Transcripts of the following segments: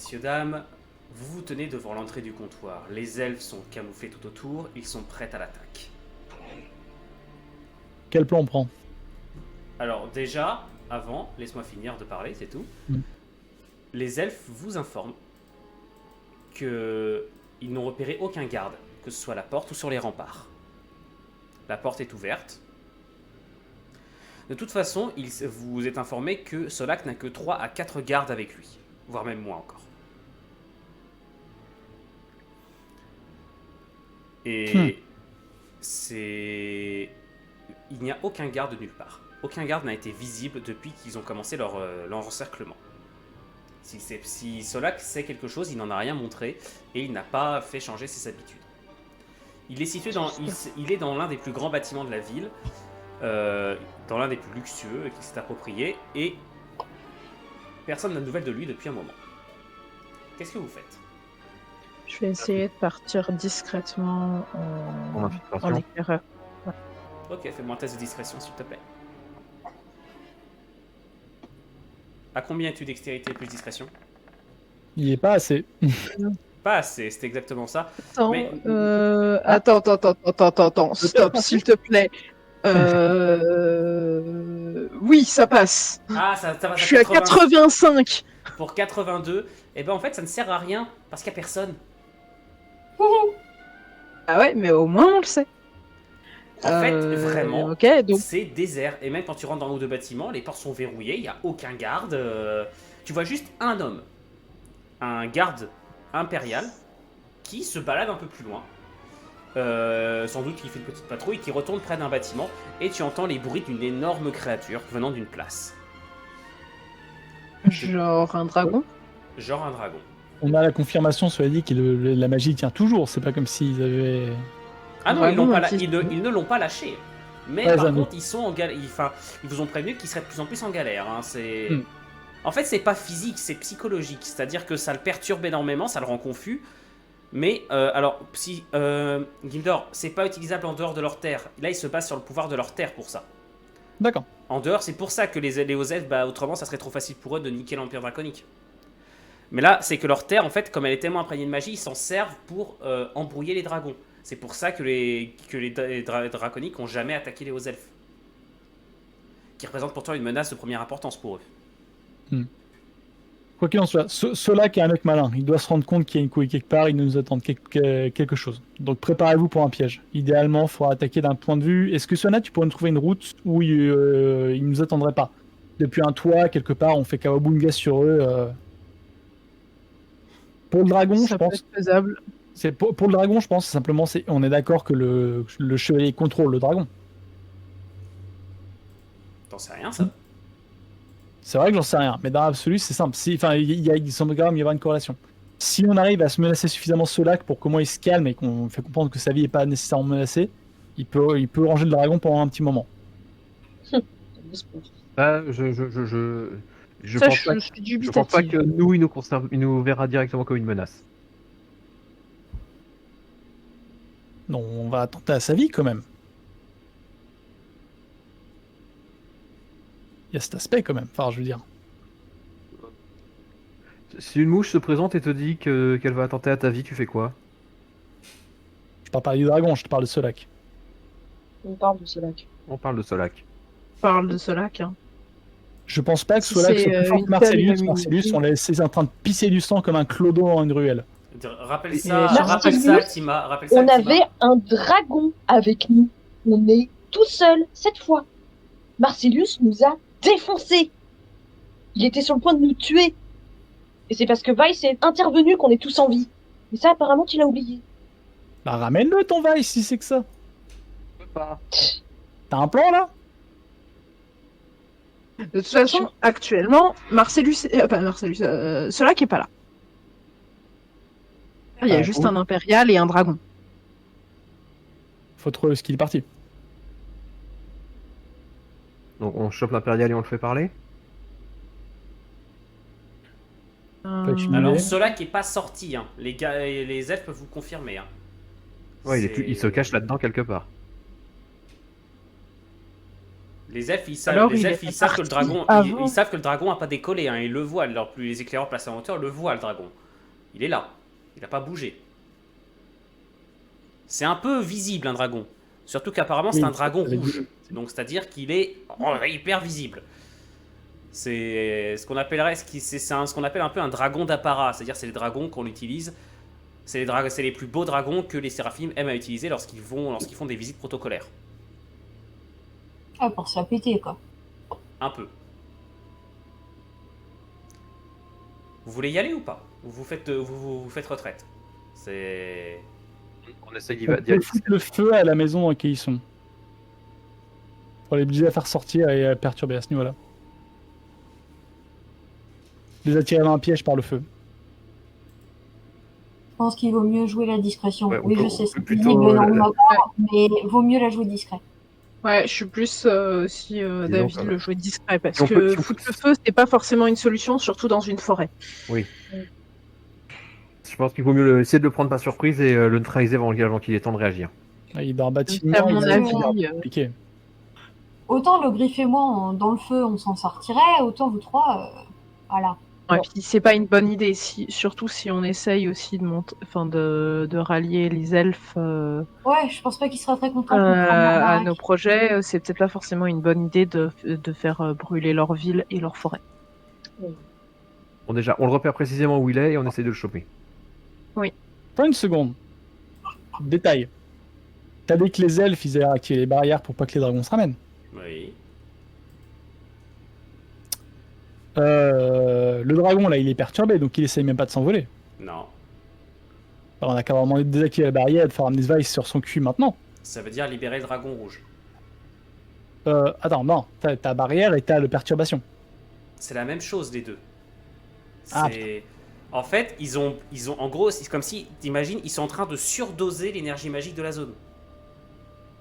Messieurs, dames, vous vous tenez devant l'entrée du comptoir. Les elfes sont camouflés tout autour, ils sont prêts à l'attaque. Quel plan on prend? Alors déjà, avant, laisse-moi finir de parler, c'est tout. Les elfes vous informent qu'ils n'ont repéré aucun garde, que ce soit à la porte ou sur les remparts. La porte est ouverte. De toute façon, vous êtes informé que Solak n'a que 3 à 4 gardes avec lui, voire même moins encore. Et c'est... Il n'y a aucun garde nulle part. Aucun garde n'a été visible depuis qu'ils ont commencé leur encerclement. Si Solak sait quelque chose, il n'en a rien montré et il n'a pas fait changer ses habitudes. Il est situé il est dans l'un des plus grands bâtiments de la ville, dans l'un des plus luxueux qui s'est approprié, et personne n'a de nouvelles de lui depuis un moment. Qu'est-ce que vous faites? Je vais essayer de partir discrètement en éclaireur. Ouais. Ok, fais-moi un test de discrétion s'il te plaît. À combien es-tu dextérité plus discrétion? Il est pas assez. Pas assez, c'est exactement ça. Attends, Mais... attends, stop, s'il te plaît. Oui, ça passe. Ah, ça passe. Je suis à 85. Pour 82, et ben en fait ça ne sert à rien parce qu'il n'y a personne. Ah ouais, mais au moins on le sait. En fait, vraiment, okay, donc... c'est désert. Et même quand tu rentres dans nos deux bâtiments, les portes sont verrouillées, il n'y a aucun garde. Tu vois juste un homme, un garde impérial, qui se balade un peu plus loin. Sans doute qu'il fait une petite patrouille, qui retourne près d'un bâtiment, et tu entends les bruits d'une énorme créature venant d'une place. Genre un dragon? Genre un dragon. On a la confirmation, cela dit, que la magie tient toujours. C'est pas comme s'ils avaient... Ah non, ils ne l'ont pas lâché. Mais ouais, par contre, ils sont en galère. Ils vous ont prévenu qu'ils seraient de plus en plus en galère. Hein. En fait, c'est pas physique, c'est psychologique. C'est-à-dire que ça le perturbe énormément, ça le rend confus. Mais, alors, si Gildor, c'est pas utilisable en dehors de leur terre. Là, ils se basent sur le pouvoir de leur terre pour ça. D'accord. En dehors, c'est pour ça que les elfes, autrement, ça serait trop facile pour eux de niquer l'Empire Draconique. Mais là, c'est que leur terre, en fait, comme elle est tellement imprégnée de magie, ils s'en servent pour embrouiller les dragons. C'est pour ça que les draconiques n'ont jamais attaqué les hauts elfes. Qui représentent pourtant une menace de première importance pour eux. Quoi qu'il en soit, Solak est un mec malin. Il doit se rendre compte qu'il y a une couille quelque part, il nous attend quelque chose. Donc préparez-vous pour un piège. Idéalement, il faudra attaquer d'un point de vue... Est-ce que Sona, tu pourrais nous trouver une route où il ne nous attendrait pas? Depuis un toit, quelque part, on fait Kawabunga sur eux. Pour le dragon, je pense... C'est faisable. Pour le dragon, je pense, simplement, on est d'accord que le chevalier contrôle le dragon. T'en sais rien, ça? C'est vrai que j'en sais rien, mais dans l'absolu, c'est simple. Il semble quand même y avoir une corrélation. Si on arrive à se menacer suffisamment Solak pour comment il se calme et qu'on fait comprendre que sa vie n'est pas nécessairement menacée, il peut ranger le dragon pendant un petit moment. Je pense pas que nous, il nous verra directement comme une menace. Non, on va attenter à sa vie quand même. Il y a cet aspect quand même, enfin je veux dire. Si une mouche se présente et te dit qu'elle va attenter à ta vie, tu fais quoi? Je parle pas du dragon, je te parle de Solak. On parle de Solak. On parle de Solak. On parle de Solak, hein. Je pense pas que Solak soit plus fort que Marcellus. Marcellus, on l'a laissé en train de pisser du sang comme un clodo dans une ruelle. Rappelle ça, Tima. On avait un dragon avec nous. On est tout seul cette fois. Marcellus nous a défoncés. Il était sur le point de nous tuer. Et c'est parce que Vice est intervenu qu'on est tous en vie. Mais ça, apparemment, tu l'as oublié. Bah ramène-le ton Vice si c'est que ça. Je peux pas. T'as un plan là? De toute façon, actuellement, Solak est pas là. Il y a juste un impérial et un dragon. Faut trouver ce qu'il est parti. Donc on chope l'impérial et on le fait parler? Alors Solak est pas sorti, hein. Les elfes peuvent vous confirmer. Hein. Ouais, il se cache là-dedans quelque part. Les elfes, ils savent, Alors, les il elfes, est ils savent que le parti dragon, avant. ils savent que le dragon a pas décollé. Hein, ils le voient. Les éclaireurs placés en hauteur le voient, le dragon. Il est là. Il n'a pas bougé. C'est un peu visible un dragon. Surtout qu'apparemment c'est Oui, un dragon ça veut rouge. dire- Donc c'est-à-dire qu'il est hyper visible. C'est ce qu'on appellerait, ce qu'on appelle un peu un dragon d'apparat. C'est-à-dire c'est les dragons qu'on utilise. C'est les plus beaux dragons que les séraphimes aiment à utiliser lorsqu'ils font des visites protocolaires. Ah, pour se la péter, quoi. Un peu. Vous voulez y aller ou pas? Vous faites retraite. C'est... On essaye d'y On aller. peut foutre le feu à la maison dans laquelle ils sont. Pour les obliger à faire sortir et à perturber à ce niveau-là. Les attirer dans un piège par le feu. Je pense qu'il vaut mieux jouer la discrétion. Ouais, Oui, on je peut- sais, on c'est peut plutôt, visible dans le la- mappa, mais vaut mieux la jouer discret. Ouais, je suis plus aussi David, ça va. le jouer discret, parce Si on que peut- si on foutre le feu, c'est pas forcément une solution, surtout dans une forêt. Oui. Je pense qu'il vaut mieux essayer de le prendre par surprise et le neutraliser avant qu'il ait temps de réagir. Ah, il est dans un bâtiment. À mon il est avis, compliqué. Autant le griffe et moi, dans le feu, on s'en sortirait, autant vous trois, voilà. ouais, puis c'est pas une bonne idée, surtout si on essaye aussi de rallier les elfes Ouais, je pense pas qu'il sera très content qu'on prenne leur à baraque. nos projets. C'est peut-être pas forcément une bonne idée de faire brûler leur ville et leur forêt. Bon, déjà, on le repère précisément où il est et on essaie de le choper. Pas une seconde. Détail. T'as dit que les elfes, ils avaient activé les barrières pour pas que les dragons se ramènent. Oui. Le dragon, là, il est perturbé, donc il essaye même pas de s'envoler. Non. Alors, on a qu'à vraiment désactiver la barrière et de faire un device sur son cul maintenant. Ça veut dire libérer le dragon rouge. Attends, non. T'as ta barrière et t'as le perturbation. C'est la même chose les deux. Ah, C'est... En fait, ils ont, en gros, c'est comme si, t'imagines, ils sont en train de surdoser l'énergie magique de la zone.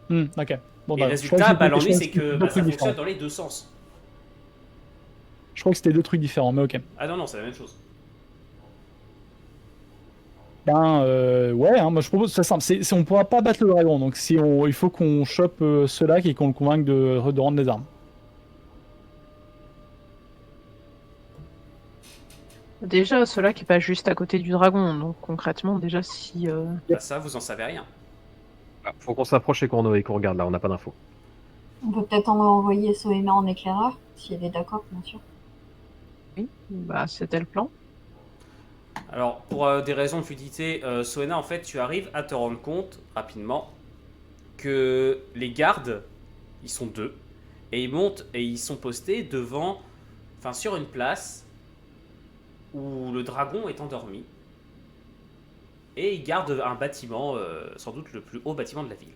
Ok. Bon, Et bah, résultat, l'ennui, c'est que deux ça trucs fonctionne différents. dans les deux sens. Je crois que c'était deux trucs différents, mais ok. Ah non, c'est la même chose. Ouais, hein, moi je propose, c'est simple, on pourra pas battre le dragon, donc il faut qu'on chope Solak et qu'on le convainque de rendre les armes. Déjà, cela qui est pas juste à côté du dragon, donc concrètement, déjà si... Bah, ça, vous en savez rien. Faut qu'on s'approche et qu'on regarde là, on n'a pas d'infos. On peut peut-être envoyer Soena en éclaireur, si elle est d'accord, bien sûr. Oui, bah c'était le plan. Alors, pour des raisons de fluidité, Soena, en fait, tu arrives à te rendre compte rapidement que les gardes, ils sont deux, et ils montent et ils sont postés devant, enfin sur une place où le dragon est endormi, et ils gardent un bâtiment, sans doute le plus haut bâtiment de la ville.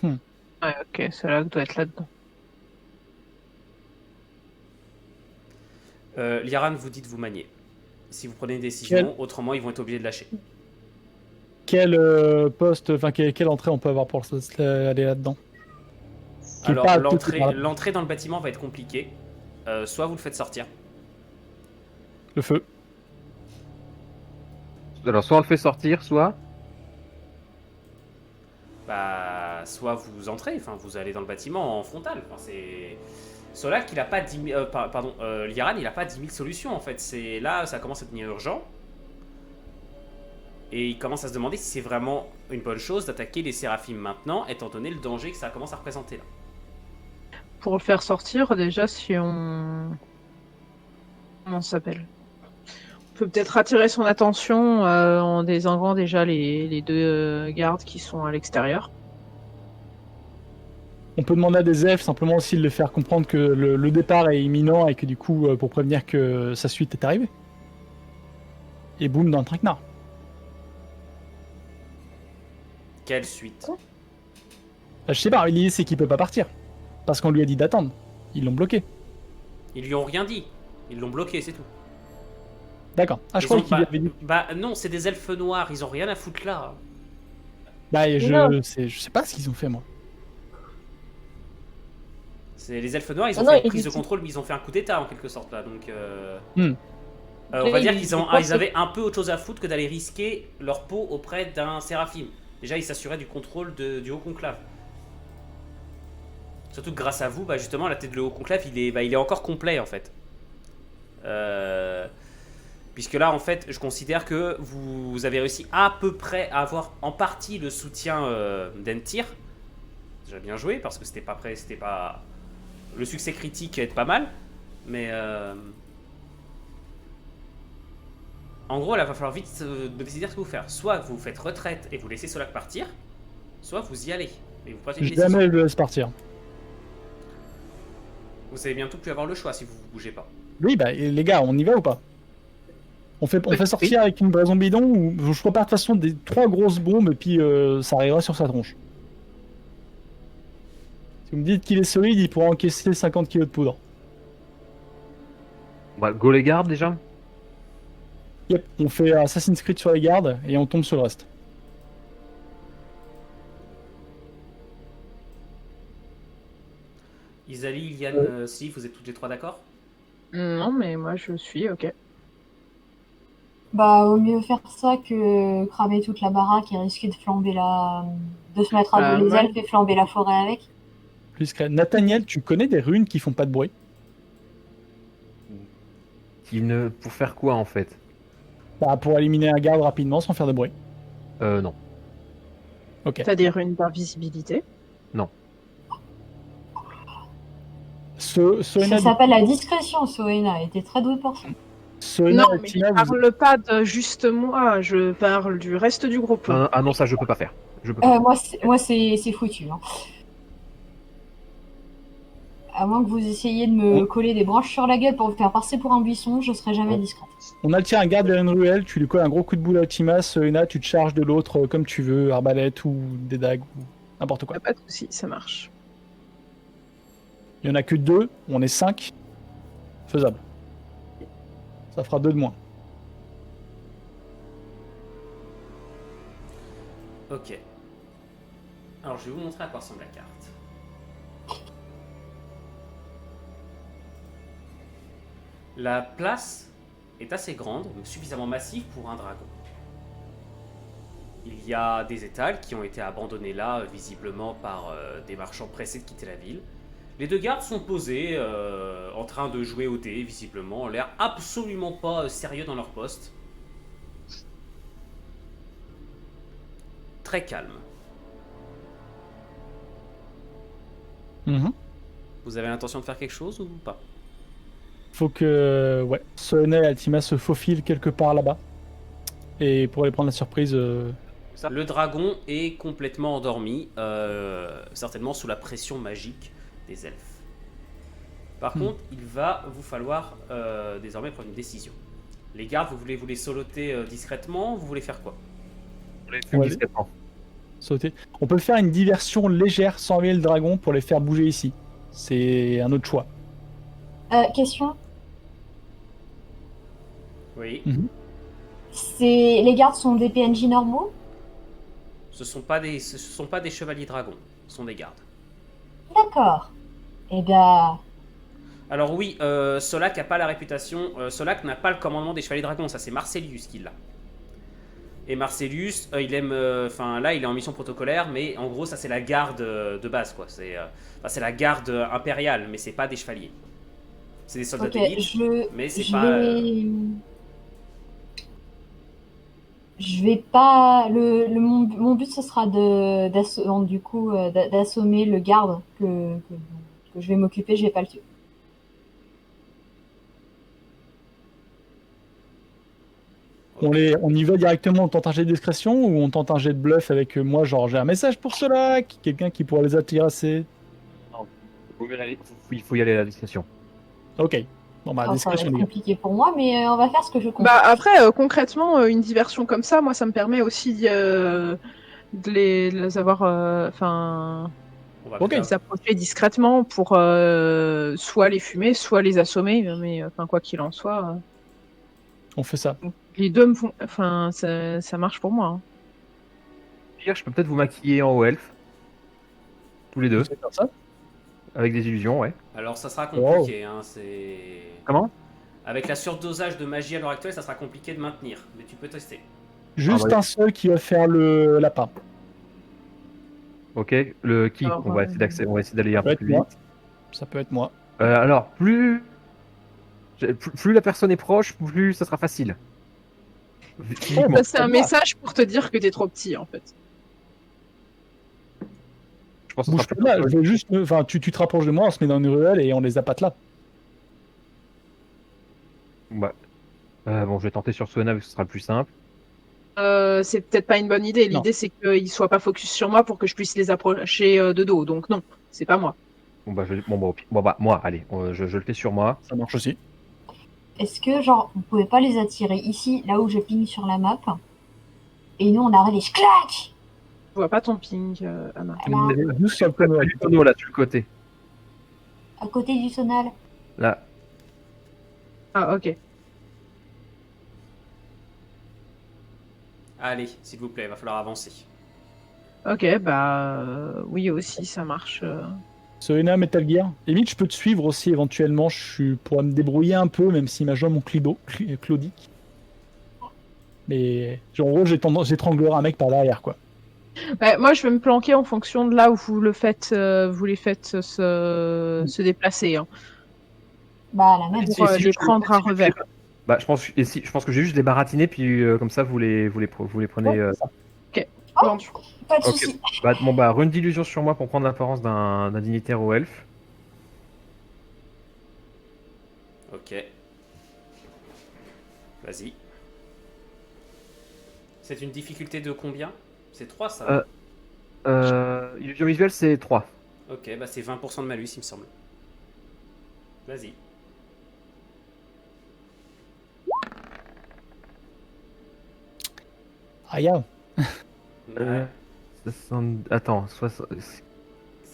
Ouais, ok, cela doit être là-dedans. Liaran vous dit de vous manier. Si vous prenez une décision, autrement ils vont être obligés de lâcher. Quel poste, enfin quelle entrée on peut avoir pour aller là-dedans? Qui est Alors pas tout par là. l'entrée dans le bâtiment va être compliquée. Soit vous le faites sortir. Le feu. Alors, soit on le fait sortir, soit. Bah, soit vous entrez, enfin vous allez dans le bâtiment en frontal. Enfin, c'est... Solak, il a pas 10 000, Liaran, il a pas 10 000 solutions en fait. C'est là, ça commence à devenir urgent. Et il commence à se demander si c'est vraiment une bonne chose d'attaquer les séraphimes maintenant, étant donné le danger que ça commence à représenter là. Pour le faire sortir, déjà, si on... Comment ça s'appelle? On peut peut-être attirer son attention en désinguant déjà les deux gardes qui sont à l'extérieur. On peut demander à des elfes simplement aussi de le faire comprendre que le départ est imminent et que du coup, pour prévenir que sa suite est arrivée. Et boum, dans le traquenard. Quelle suite? Je sais pas, l'idée c'est qu'il peut pas partir. Parce qu'on lui a dit d'attendre. Ils l'ont bloqué. Ils lui ont rien dit. Ils l'ont bloqué, c'est tout. D'accord. Ah, je Ils croyais ont- qu'il lui avait dit. Bah non, c'est des elfes noirs, ils ont rien à foutre là. Bah, Non. je sais pas ce qu'ils ont fait, moi. C'est les elfes noirs, ils ont Ah non, fait une ils prise de étaient- contrôle, mais ils ont fait un coup d'état en quelque sorte là. Donc, Hmm. on va Oui, dire ils qu'ils étaient pas ils avaient un peu autre chose à foutre que d'aller risquer leur peau auprès d'un séraphime. déjà il s'assurait du contrôle du haut conclave. Surtout que grâce à vous, bah, justement, la tête de le haut conclave, il est encore complet en fait. Puisque là, en fait, je considère que vous avez réussi à peu près à avoir en partie le soutien d'Entir. Déjà bien joué, parce que c'était pas le succès critique est pas mal, mais en gros, là, va falloir vite me décider ce que vous faire. Soit vous faites retraite et vous laissez Solak partir, soit vous y allez et vous prenez une décision. Jamais je le laisse partir. Vous allez bientôt plus avoir le choix si vous bougez pas. Oui, bah les gars, on y va ou pas? On fait sortir avec une braison bidon ou je prépare de toute façon des 3 grosses bombes et puis ça arrivera sur sa tronche. Si vous me dites qu'il est solide, il pourra encaisser 50 kilos de poudre. Bah, go les gardes déjà. Yep, on fait Assassin's Creed sur les gardes et on tombe sur le reste. Isali, Iliane, si vous êtes toutes les trois d'accord? Non, mais moi je suis ok. Bah, au mieux faire ça que cramer toute la baraque et risquer de flamber de se mettre à dos les ouais. elfes et flamber la forêt avec. Plus que Nathaniel, tu connais des runes qui font pas de bruit? Pour faire quoi en fait? Bah, pour éliminer un garde rapidement sans faire de bruit. Non. Ok. T'as des runes d'invisibilité. Soena, Ça s'appelle la discrétion, Soena. Elle était très douée pour ça. Soena Non, et mais Tina, je parle pas de juste moi, je parle du reste du groupe. Ah non, ça je peux pas faire. Je peux pas. Moi, c'est foutu. Hein. À moins que vous essayiez de me coller des branches sur la gueule pour me faire passer pour un buisson, je serai jamais discrète. on attire un garde vers une ruelle, tu lui colles un gros coup de boule à Tima, Soena, tu te charges de l'autre comme tu veux, arbalète ou des dagues ou n'importe quoi. Pas de soucis, ça marche. Il y en a que 2, on est 5. Faisable. Ça fera 2 de moins. Ok. Alors je vais vous montrer à quoi ressemble la carte. La place est assez grande, donc suffisamment massive pour un dragon. Il y a des étals qui ont été abandonnés là, visiblement par des marchands pressés de quitter la ville. Les 2 gardes sont posés, en train de jouer au dé, visiblement, l'air absolument pas sérieux dans leur poste. Très calme. Vous avez l'intention de faire quelque chose ou pas? Faut que Soena et Altima se faufilent quelque part là-bas. Et pour aller prendre la surprise... Le dragon est complètement endormi, certainement sous la pression magique des elfes. Par contre, il va vous falloir désormais prendre une décision. Les gardes, vous voulez vous les soloter discrètement? Vous voulez faire quoi? Ouais. Discrètement. sauter. On peut faire une diversion légère sans réveiller le dragon pour les faire bouger ici. C'est un autre choix. Question. Oui. Les gardes sont des PNJ normaux? Ce sont pas des chevaliers dragons, ce sont des gardes. D'accord. Eh bien... Alors oui, Solak n'a pas la réputation, Solak n'a pas le commandement des chevaliers dragons, ça c'est Marcelius qui l'a. Et Marcelius, il aime, là il est en mission protocolaire, mais en gros ça c'est la garde de base quoi. C'est la garde impériale, mais c'est pas des chevaliers. C'est des soldats d'élite, mais c'est pas. Je vais pas. Mon but ce sera d'assommer le garde que je vais m'occuper. Je vais pas le tuer. On y va directement, on tente un jet de discrétion ou on tente un jet de bluff avec moi, genre j'ai un message pour cela, quelqu'un qui pourrait les attirer. Il faut y aller à la discrétion. Ok. Bon bah, Ça va discrétion être les gars. compliqué pour moi, mais on va faire ce que je comprends. Bah après, concrètement, une diversion comme ça, moi, ça me permet aussi de les avoir, Ok. les approcher discrètement pour soit les fumer, soit les assommer, mais quoi qu'il en soit, On fait ça. les deux me font, ça marche pour moi. Hein. Pire, je peux peut-être vous maquiller en haut elfe. Tous les deux. On sait faire ça. Avec des illusions, ouais. Alors ça sera compliqué, hein, c'est. Comment? Avec la surdosage de magie à l'heure actuelle, ça sera compliqué de maintenir, mais tu peux tester. Juste Ah, ouais. un seul qui va faire le lapin. Ok, le qui? Alors, On va essayer on va essayer d'aller un Ça peut peu être plus moi. vite. Ça peut être moi. Alors, plus la personne est proche, plus ça sera facile. Physiquement. c'est un message pour te dire que t'es trop petit, en fait. Je pense que ce sera Bouge pas plus là, facile. je vais juste. Enfin, tu te rapproches de moi, on se met dans une ruelle et on les appâte là. Ouais. Bon, je vais tenter sur Sona, vu que ce sera le plus simple. C'est peut-être pas une bonne idée. Non. L'idée, c'est qu'ils soient pas focus sur moi pour que je puisse les approcher de dos. Donc non, c'est pas moi. Bon, bah, moi, allez, je le fais sur moi. Ça marche aussi. Est-ce que, genre, vous pouvez pas les attirer ici, là où je ping sur la map, et nous on arrête les clac Je vois pas ton ping, Anna. là, Juste sur le panneau. Du tonneau, là, sur le côté. à côté du sonal. Là. Ah, ok. Allez, s'il vous plaît, va falloir avancer. Ok, oui aussi, ça marche. Serena, Metal Gear. Limite, je peux te suivre aussi éventuellement. Je pourrais me débrouiller un peu, même si ma jambe mon claudique. Mais en gros, j'étranglerai un mec par derrière, quoi. Moi, je vais me planquer en fonction de là où vous les faites se déplacer. Hein, Bah, la même. pour les prendre à revers. Bah, je pense que je vais juste les baratiner, puis comme ça, vous les prenez. Oh, Vendu. pas de Ok. soucis. Rune d'illusion sur moi pour prendre l'apparence d'un dignitaire ou elfe. Ok. Vas-y. C'est une difficulté de combien? C'est 3 ça? Illusion visuelle, c'est 3. Ok, bah c'est 20% de malus, il me semble. Vas-y. Aïe, ah. Ouais. Attends, Ça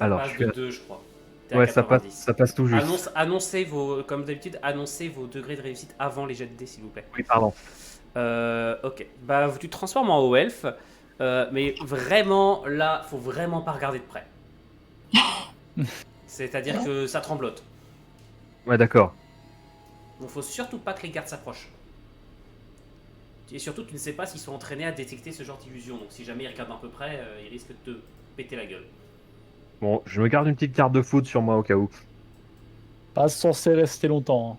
alors, passe je suis de à- 2, je crois. T'es à ouais, 90. ça passe tout juste. Annoncez comme d'habitude, annoncez vos degrés de réussite avant les jets de dés, s'il vous plaît. Oui, pardon. Ok. Bah, tu te transformes en haut elfe, mais vraiment, là, faut vraiment pas regarder de près. C'est-à-dire que ça tremblote. Ouais, d'accord. Donc, faut surtout pas que les gardes s'approchent. Et surtout, tu ne sais pas s'ils sont entraînés à détecter ce genre d'illusion. Donc, si jamais ils regardent un peu près, ils risquent de te péter la gueule. Bon, je me garde une petite carte de foot sur moi au cas où. Pas censé rester longtemps. Hein.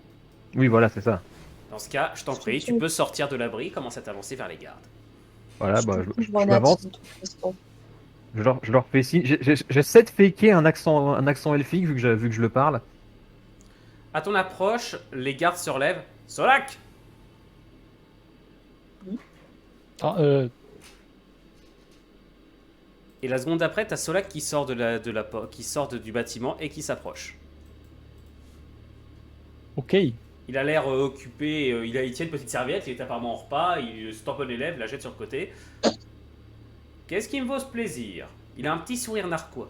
Oui, voilà, c'est ça. Dans ce cas, je t'en prie, tu peux sortir de l'abri, commence à t'avancer vers les gardes. Voilà, Je je m'avance. Je leur fais signe. J'essaie de faker un accent elfique vu que je le parle. À ton approche, les gardes se relèvent. Solak! Ah, Et la seconde d'après, t'as Solak qui sort qui sort du bâtiment et qui s'approche. ok. Il a l'air occupé, il tient une petite serviette, il est apparemment en repas, il se tamponne les lèvres, la jette sur le côté. Qu'est-ce qui me vaut ce plaisir? Il a un petit sourire narquois.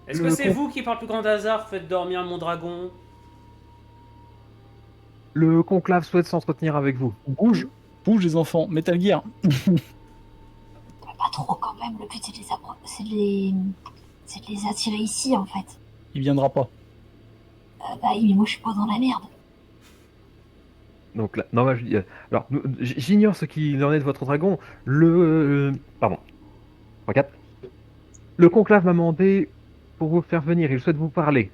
Est-ce que c'est vous qui, par le plus grand hasard, faites dormir mon dragon? Le conclave souhaite s'entretenir avec vous. Bouge les enfants. Metal Gear. Pas trop quand même. Le but c'est de les attirer ici en fait. Il viendra pas. Bah oui, mais moi je suis pas dans la merde. Donc là, non, alors, j'ignore ce qu'il en est de votre dragon. Pardon. 3-4. Le conclave m'a demandé pour vous faire venir. Il souhaite vous parler.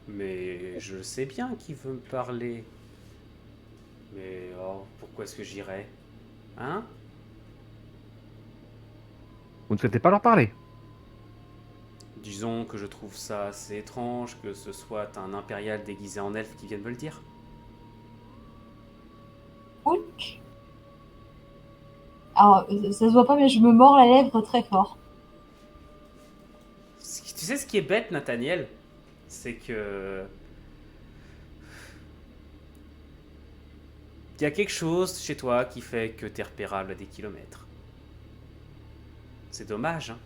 Mais je sais bien qui veut me parler. Mais pourquoi est-ce que j'irais? Hein? Vous ne souhaitez pas leur parler? Disons que je trouve ça assez étrange que ce soit un impérial déguisé en elfe qui vienne me le dire. Ouch. Alors, ça se voit pas, mais je me mords la lèvre très fort. Tu sais ce qui est bête, Nathaniel? C'est que... Il y a quelque chose chez toi qui fait que t'es repérable à des kilomètres. C'est dommage, hein?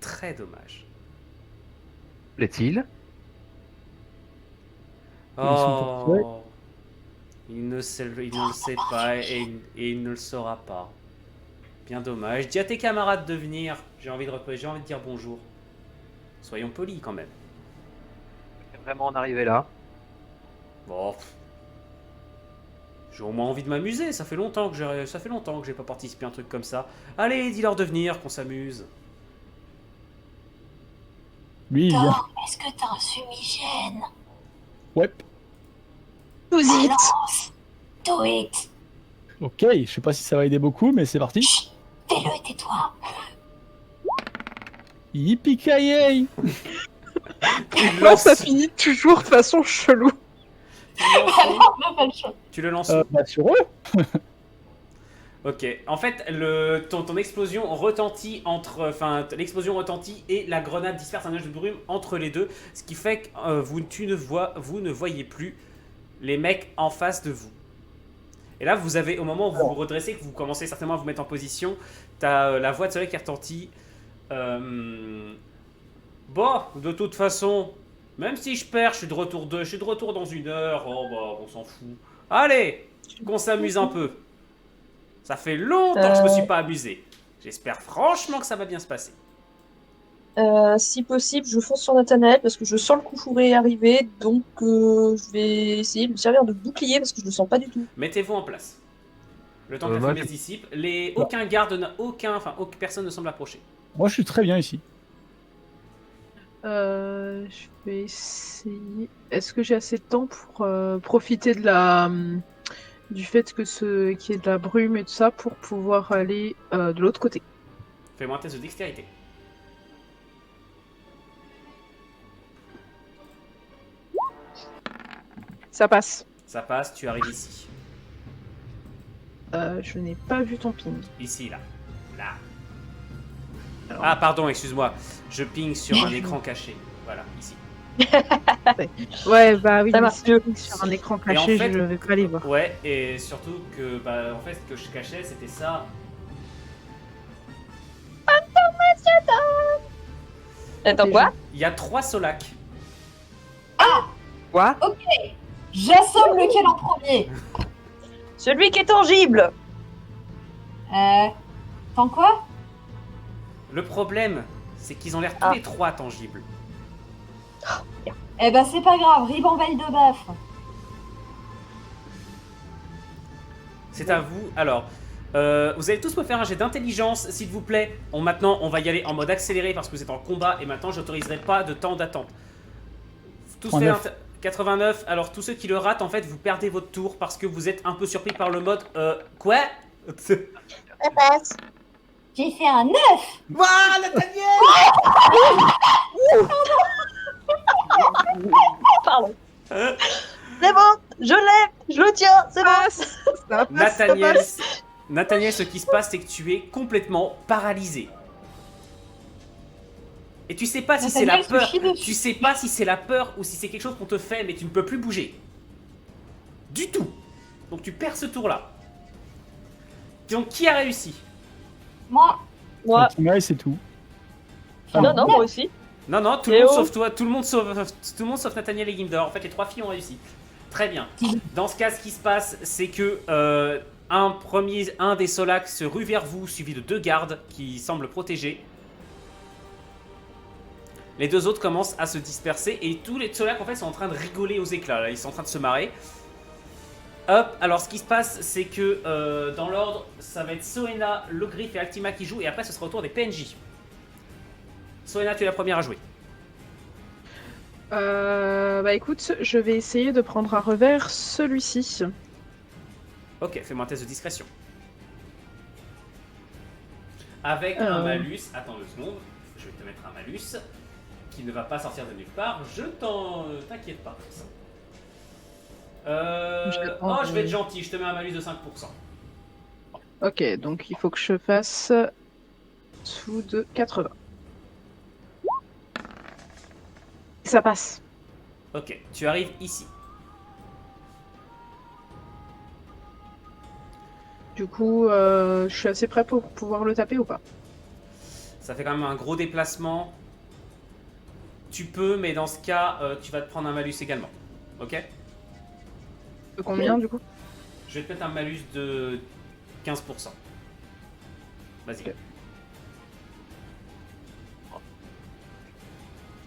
Très dommage. Plaît-il? Oh, il ne le sait pas et il ne le saura pas. Bien dommage. Dis à tes camarades de venir. J'ai envie de dire bonjour. Soyons polis quand même. Vraiment en arriver là. Bon. J'ai au moins envie de m'amuser, ça fait longtemps que j'ai pas participé à un truc comme ça. Allez, dis-leur de venir, qu'on s'amuse. Lui, il vient. Tom, est-ce que t'as un fumigène? Ouais. Vous y êtes. Balance. Do it. Ok, je sais pas si ça va aider beaucoup, mais c'est parti. Chut, fais-le et tais-toi. Yippee-ki-yay! Pourquoi ça finit toujours de façon chelou? Alors, on n'a pas le choix. Tu le lances. Bah sur eux. Ok. En fait, ton explosion retentit entre, enfin, l'explosion retentit et la grenade disperse un nuage de brume entre les deux, ce qui fait que vous ne voyez plus les mecs en face de vous. Et là, vous avez, au moment où vous vous redressez, que vous commencez certainement à vous mettre en position, t'as la voix de soleil qui retentit. Bon, de toute façon, même si je perds, je suis de retour dans 1 heure. Oh bah, on s'en fout. Allez, qu'on s'amuse un peu. Ça fait longtemps que je me suis pas amusé. J'espère franchement que ça va bien se passer. Si possible, je fonce sur Nathanaël parce que je sens le coup fourré arriver, donc je vais essayer de me servir de bouclier parce que je le sens pas du tout. Mettez-vous en place. Le temps que la moi, fumée se dissipe, aucun garde, personne ne semble approcher. Moi, je suis très bien ici. Je vais essayer. Est-ce que j'ai assez de temps pour profiter du fait qu'il y ait de la brume et tout ça pour pouvoir aller de l'autre côté? Fais-moi un test de dextérité. Ça passe. Ça passe, tu arrives ici. Je n'ai pas vu ton ping. Ici, là. Là. Alors- Ah, pardon, excuse-moi. Je ping sur un écran caché. Voilà, ici. Ouais, bah oui, Ça mais marche si mieux. sur un écran Et en caché, fait- je vais pas les voir. Ouais, et surtout que, bah, en fait, ce que je cachais, c'était ça. Attends, quoi? Il y a 3 solacs. Quoi? J'assomme lequel en premier? Celui qui est tangible! Tant quoi? Le problème, c'est qu'ils ont l'air tous les 3 tangibles. Eh ben c'est pas grave, ribambelle de bœuf. C'est à vous. Alors, vous allez tous me faire un jet d'intelligence, s'il vous plaît. Maintenant, on va y aller en mode accéléré parce que vous êtes en combat et maintenant, j'autoriserai pas de temps d'attente. Tous fait 89. 89. Alors, tous ceux qui le ratent, en fait, vous perdez votre tour parce que vous êtes un peu surpris par le mode. Quoi? Ça passe. J'ai fait un 9. Waouh, Nathaniel! Pardon. C'est bon, je l'ai, je le tiens, c'est bon. Nathaniel, ce qui se passe, c'est que tu es complètement paralysé. Et tu sais pas si c'est la Nathaniel se peur. chie dessus. Tu sais pas si c'est la peur ou si c'est quelque chose qu'on te fait, mais tu ne peux plus bouger. Du tout. Donc tu perds ce tour-là. Donc qui a réussi? Moi, Moi, Ouais, c'est tout. non, non, moi aussi. Non, non, tout le monde sauf toi, tout le monde sauf Nathaniel et Gimdor. En fait, les 3 filles ont réussi. Très bien. Dans ce cas, ce qui se passe, c'est que un des Solacs se rue vers vous, suivi de 2 gardes qui semblent protéger. Les 2 autres commencent à se disperser et tous les Solacs en fait sont en train de rigoler aux éclats. Là, ils sont en train de se marrer. Hop, alors ce qui se passe, c'est que dans l'ordre, ça va être Soena, Logrif et Altima qui jouent et après ce sera au tour des PNJ. Soena, tu es la première à jouer. Bah écoute, je vais essayer de prendre à revers celui-ci. Ok, fais-moi un test de discrétion. Avec un malus, attends 2 secondes, je vais te mettre un malus qui ne va pas sortir de nulle part, t'inquiète pas pour ça. Je vais être gentil, je te mets un malus de 5%. Ok, donc il faut que je fasse sous de 80. Ça passe. Ok, tu arrives ici. Du coup, je suis assez prêt pour pouvoir le taper ou pas? Ça fait quand même un gros déplacement. Tu peux, mais dans ce cas, tu vas te prendre un malus également. Ok? De combien du coup? Je vais te mettre un malus de 15%. Vas-y. Ok.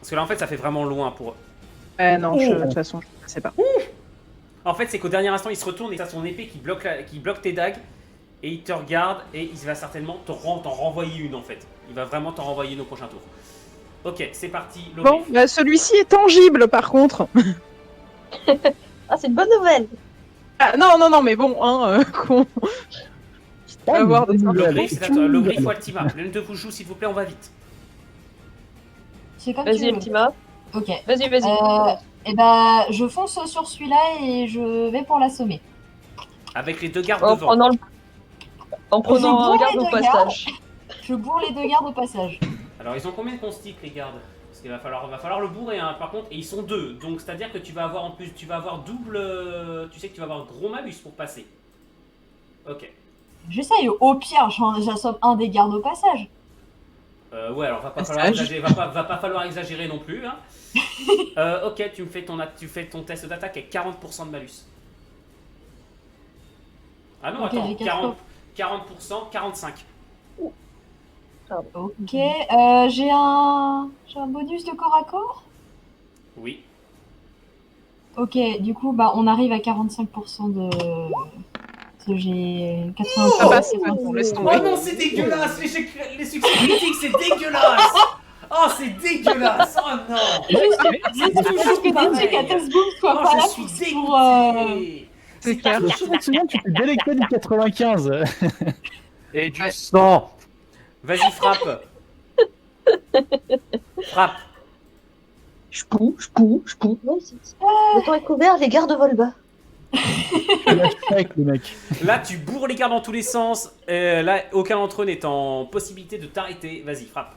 Parce que là, en fait, ça fait vraiment loin pour eux. Non, de toute façon, je ne sais pas. En fait, c'est qu'au dernier instant, il se retourne et t'as son épée qui bloque tes dagues. Et il te regarde et il va certainement t'en renvoyer une en fait. Il va vraiment t'en renvoyer une au prochain tour. Ok, c'est parti. Bon, bah, celui-ci est tangible par contre. Ah, c'est une bonne nouvelle. Ah, non, mais bon, hein, qu'on Pas va une voir bonne des nouvelle. Logrif, c'est à toi. Logrif ou Altima. L'une de vous joue s'il vous plaît, on va vite. C'est comme tu Vas-y, veux. Ultima. Ok. Vas-y. Et bah, je fonce sur celui-là et je vais pour l'assommer. Avec les deux gardes En devant. prenant, en Je prenant bourre un garde les au deux passage. Je bourre les deux gardes au passage. Alors ils ont combien de constiques les gardes? Parce qu'il va falloir le bourrer hein, par contre. Et ils sont deux. Donc c'est à dire que tu vas avoir en plus, tu vas avoir double. Tu sais que tu vas avoir gros malus pour passer. Ok. J'essaye, au pire, j'assomme un des gardes au passage. Ouais, alors va pas falloir exagérer non plus. Hein. Ok, tu fais ton test d'attaque avec 40% de malus. Ah non, Ok, attends, j'ai 40%, 45. Ok, j'ai un bonus de corps à corps. Oui. Ok, du coup, bah, on arrive à 45% de... Parce que j'ai 80%. Ça passe, c'est pas bon, laisse tomber. Oh non, c'est dégueulasse! Les succès critiques, c'est dégueulasse! Oh, c'est dégueulasse! Oh non! C'est toujours que pareil. des Catesboom soient Oh, pas là je suis pour... dégoûté! C'est clair. Le souvent, tu peux délecter du 95. Et du sang. Vas-y, frappe! Frappe! Je poue. Ouais, le temps est couvert, les gardes volent bas. Avec le mec. Là, tu bourres les gardes dans tous les sens. Là, aucun d'entre eux n'est en possibilité de t'arrêter. Vas-y, frappe.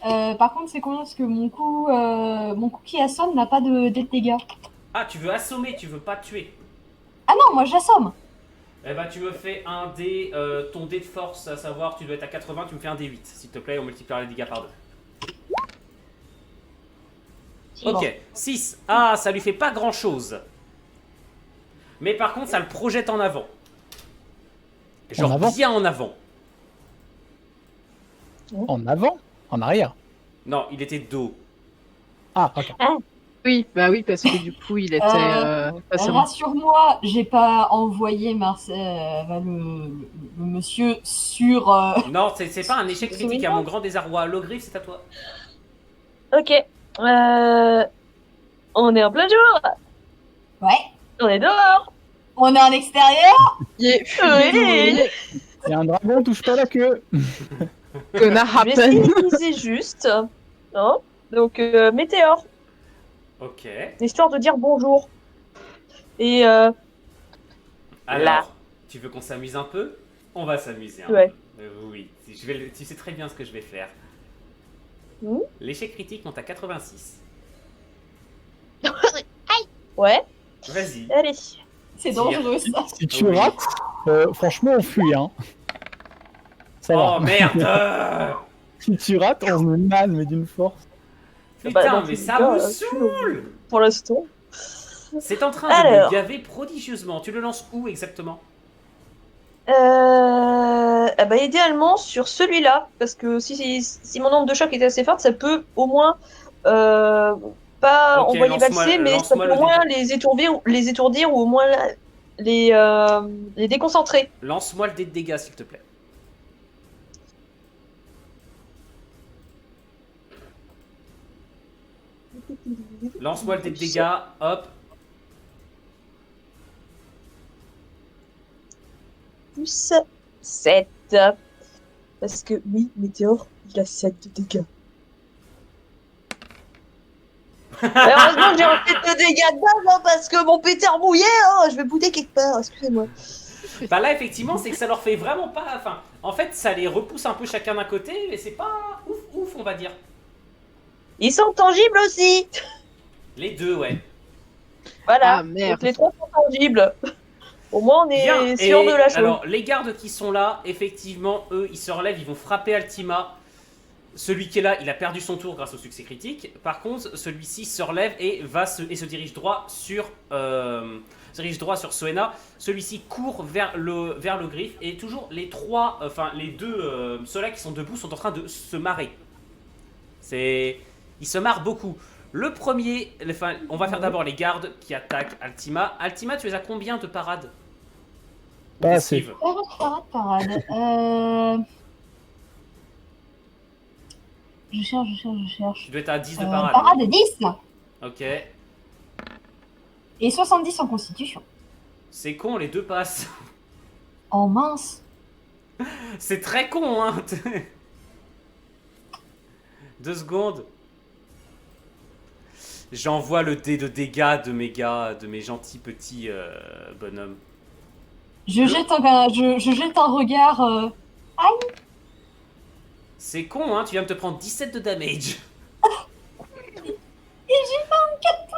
Par contre, c'est combien? Parce que mon coup qui assomme n'a pas de dégâts. Ah, tu veux assommer, tu veux pas tuer. Ah non, moi j'assomme. Eh ben, tu me fais un dé, ton dé de force, à savoir, tu dois être à 80, tu me fais un dé 8, s'il te plaît, on multipliera les dégâts par 2. Ok, 6. Ah, ça lui fait pas grand chose. Mais par contre, ça le projette en avant. Genre En avant bien en avant. En avant? En arrière? Non, il était dos. Ah, ok. Oui, bah oui, parce que du coup, il était pas seulement. Rassure-moi, j'ai pas envoyé le monsieur sur... Non, c'est pas un échec critique, à mon grand désarroi. Logrif, c'est à toi. Ok. On est en plein jour. Ouais. On est dehors. On est en extérieur. Yeah. Oui. Et un dragon touche pas la queue. Gonna Mais happen. c'est juste. Hein, donc, météore, Ok. histoire de dire bonjour. Et Alors, Là. tu veux qu'on s'amuse un peu? On va s'amuser un Ouais. peu. Oui, tu sais très bien ce que je vais faire. Hmm. L'échec critique monte à 86. ouais, Vas-y. allez. C'est dangereux ça. Si tu Oui. rates, franchement, on fuit. Hein. Ça Oh va. merde! Si tu rates, on se manne, mais d'une force. Bah, Putain, dans mais tous les ça cas, me tu- saoule! Pour l'instant. C'est en train de Alors. me gaver prodigieusement. Tu le lances où exactement? Bah, idéalement sur celui-là, parce que si mon nombre de chocs était assez fort, ça peut au moins pas Ok, envoyer lance-moi- valser, mais ça lance-moi peut le au moins dé. les étourdir ou au moins les déconcentrer. Lance-moi le dé de dégâts, s'il te plaît. Lance-moi le dé de dégâts, hop. Plus 7. Parce que oui, Météore, il a 7 de dégâts. Heureusement que j'ai un 7 de dégâts de base, hein, parce que mon pétard mouillé, hein, je vais bouder quelque part, excusez-moi. Bah là, effectivement, c'est que ça leur fait vraiment pas... Enfin, en fait, ça les repousse un peu chacun d'un côté, mais c'est pas ouf, on va dire. Ils sont tangibles aussi. Les deux, ouais. Voilà, Ah, merde. donc les trois sont tangibles. Au moins on est Bien, sûr et de la chose. alors, les gardes qui sont là, effectivement, eux, ils se relèvent, ils vont frapper Altima. Celui qui est là, il a perdu son tour grâce au succès critique. Par contre, celui-ci se relève et se dirige droit sur Soena. Celui-ci court vers le griffe et toujours les trois, enfin les deux, ceux-là qui sont debout sont en train de se marrer. Ils se marrent beaucoup. Le premier, enfin, on va faire d'abord les gardes qui attaquent Altima. Altima, tu es à combien de parades? Pas assez. Esquive. Parade. Je cherche. Tu dois être à 10 de parade. Parade 10 Ok. et 70 en constitution. C'est con, les deux passent. Oh mince. C'est très con, hein. 2 secondes. J'envoie le dé de dégâts de mes gars, de mes gentils petits bonhommes. Je jette un regard. C'est con, hein, tu viens de te prendre 17 de damage. Et j'ai 24 points.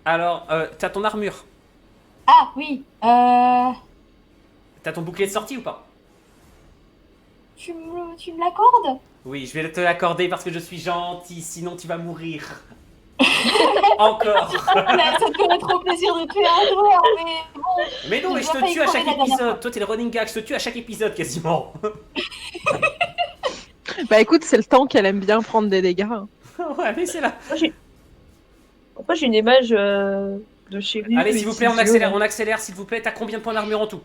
Alors, t'as ton armure. Ah oui. T'as ton bouclier de sortie ou pas? Tu me l'accordes? Oui, je vais te l'accorder parce que je suis gentil, sinon tu vas mourir. Encore. Ça te ferait trop plaisir de tuer un joueur, mais bon. Mais non, mais je Je dois te pas y tue à croire chaque la dernière épisode. Toi, t'es le running gag, je te tue à chaque épisode quasiment. Bah écoute, c'est le temps qu'elle aime bien prendre des dégâts. Hein. Ouais, mais c'est là. Pourquoi j'ai une image de chez lui? Allez, s'il vous plaît, on accélère, s'il vous plaît. T'as combien de points d'armure en tout?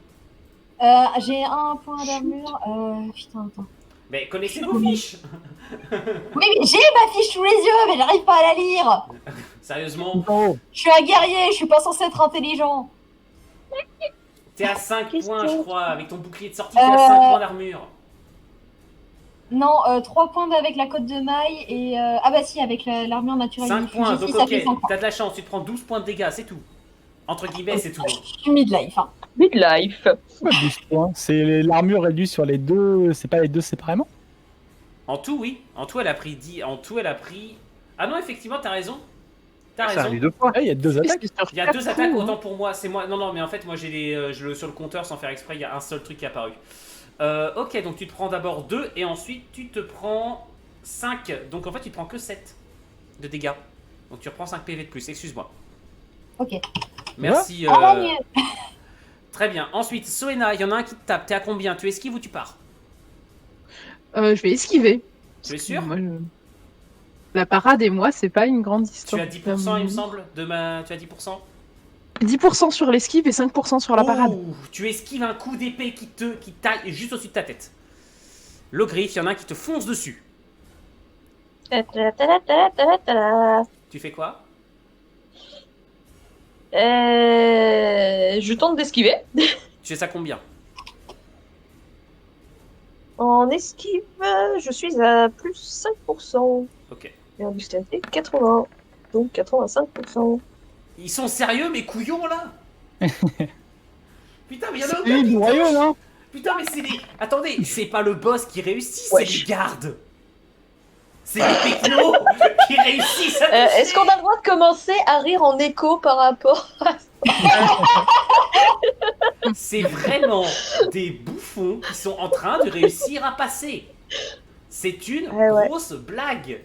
J'ai un point d'armure. Putain, attends. Mais connaissez vos fiches. Oui, mais j'ai ma fiche sous les yeux, mais j'arrive pas à la lire. Sérieusement, Oh, Je suis un guerrier, je suis pas censé être intelligent. t'es à 5 Question. points, je crois. Avec ton bouclier de sortie, t'es à 5 points d'armure. Non, 3 poinds avec la cote de maille et... Ah bah si, avec l'armure naturelle. 5 du points, fusil, donc ça ok. fait 5 points. T'as de la chance, tu te prends 12 points de dégâts, c'est tout. Entre guillemets, c'est tout. Je suis midlife. Hein. Midlife. pourquoi 12 points? C'est l'armure réduite sur les deux. C'est pas les deux séparément? En tout, oui. En tout, elle a pris 10. En tout, elle a pris. Ah non, effectivement, t'as raison. T'as Ça raison. arrive 2 fois. Ah, il y a deux attaques. Il y a 2 attaques, autant pour moi. C'est moi. Non, non, mais en fait, moi, j'ai les. Sur le compteur, sans faire exprès, il y a un seul truc qui est apparu. Ok, donc tu te prends d'abord 2 et ensuite tu te prends 5. Donc en fait, tu te prends que 7 de dégâts. Donc tu reprends 5 PV de plus, excuse-moi. Ok. Merci. Ah, mieux. Très bien. Ensuite, Soena, il y en a un qui te tape. T'es à combien? Tu esquives ou tu pars? Je vais esquiver. Tu es sûr? Moi, la parade et moi, c'est pas une grande Tu histoire. as 10%, il me semble. Tu as 10%? 10% sur l'esquive et 5% sur la parade. Ouh, tu esquives un coup d'épée qui taille juste au-dessus de ta tête. L'ogriffe, il y en a un qui te fonce dessus. Tu fais quoi? Je tente d'esquiver. Tu fais ça combien? En esquive, je suis à plus 5%. Ok. Et en dextérité, 80. Donc 85%. Ils sont sérieux, mes couillons, là? Putain, mais il y en a C'est du royaume, hein? Putain, mais c'est les... Attendez, c'est pas le boss qui réussit, c'est Wesh. les gardes. C'est les technos qui réussissent à toucher. Est-ce qu'on a le droit de commencer à rire en écho par rapport à... C'est vraiment des bouffons qui sont en train de réussir à passer. C'est une Ouais. grosse blague.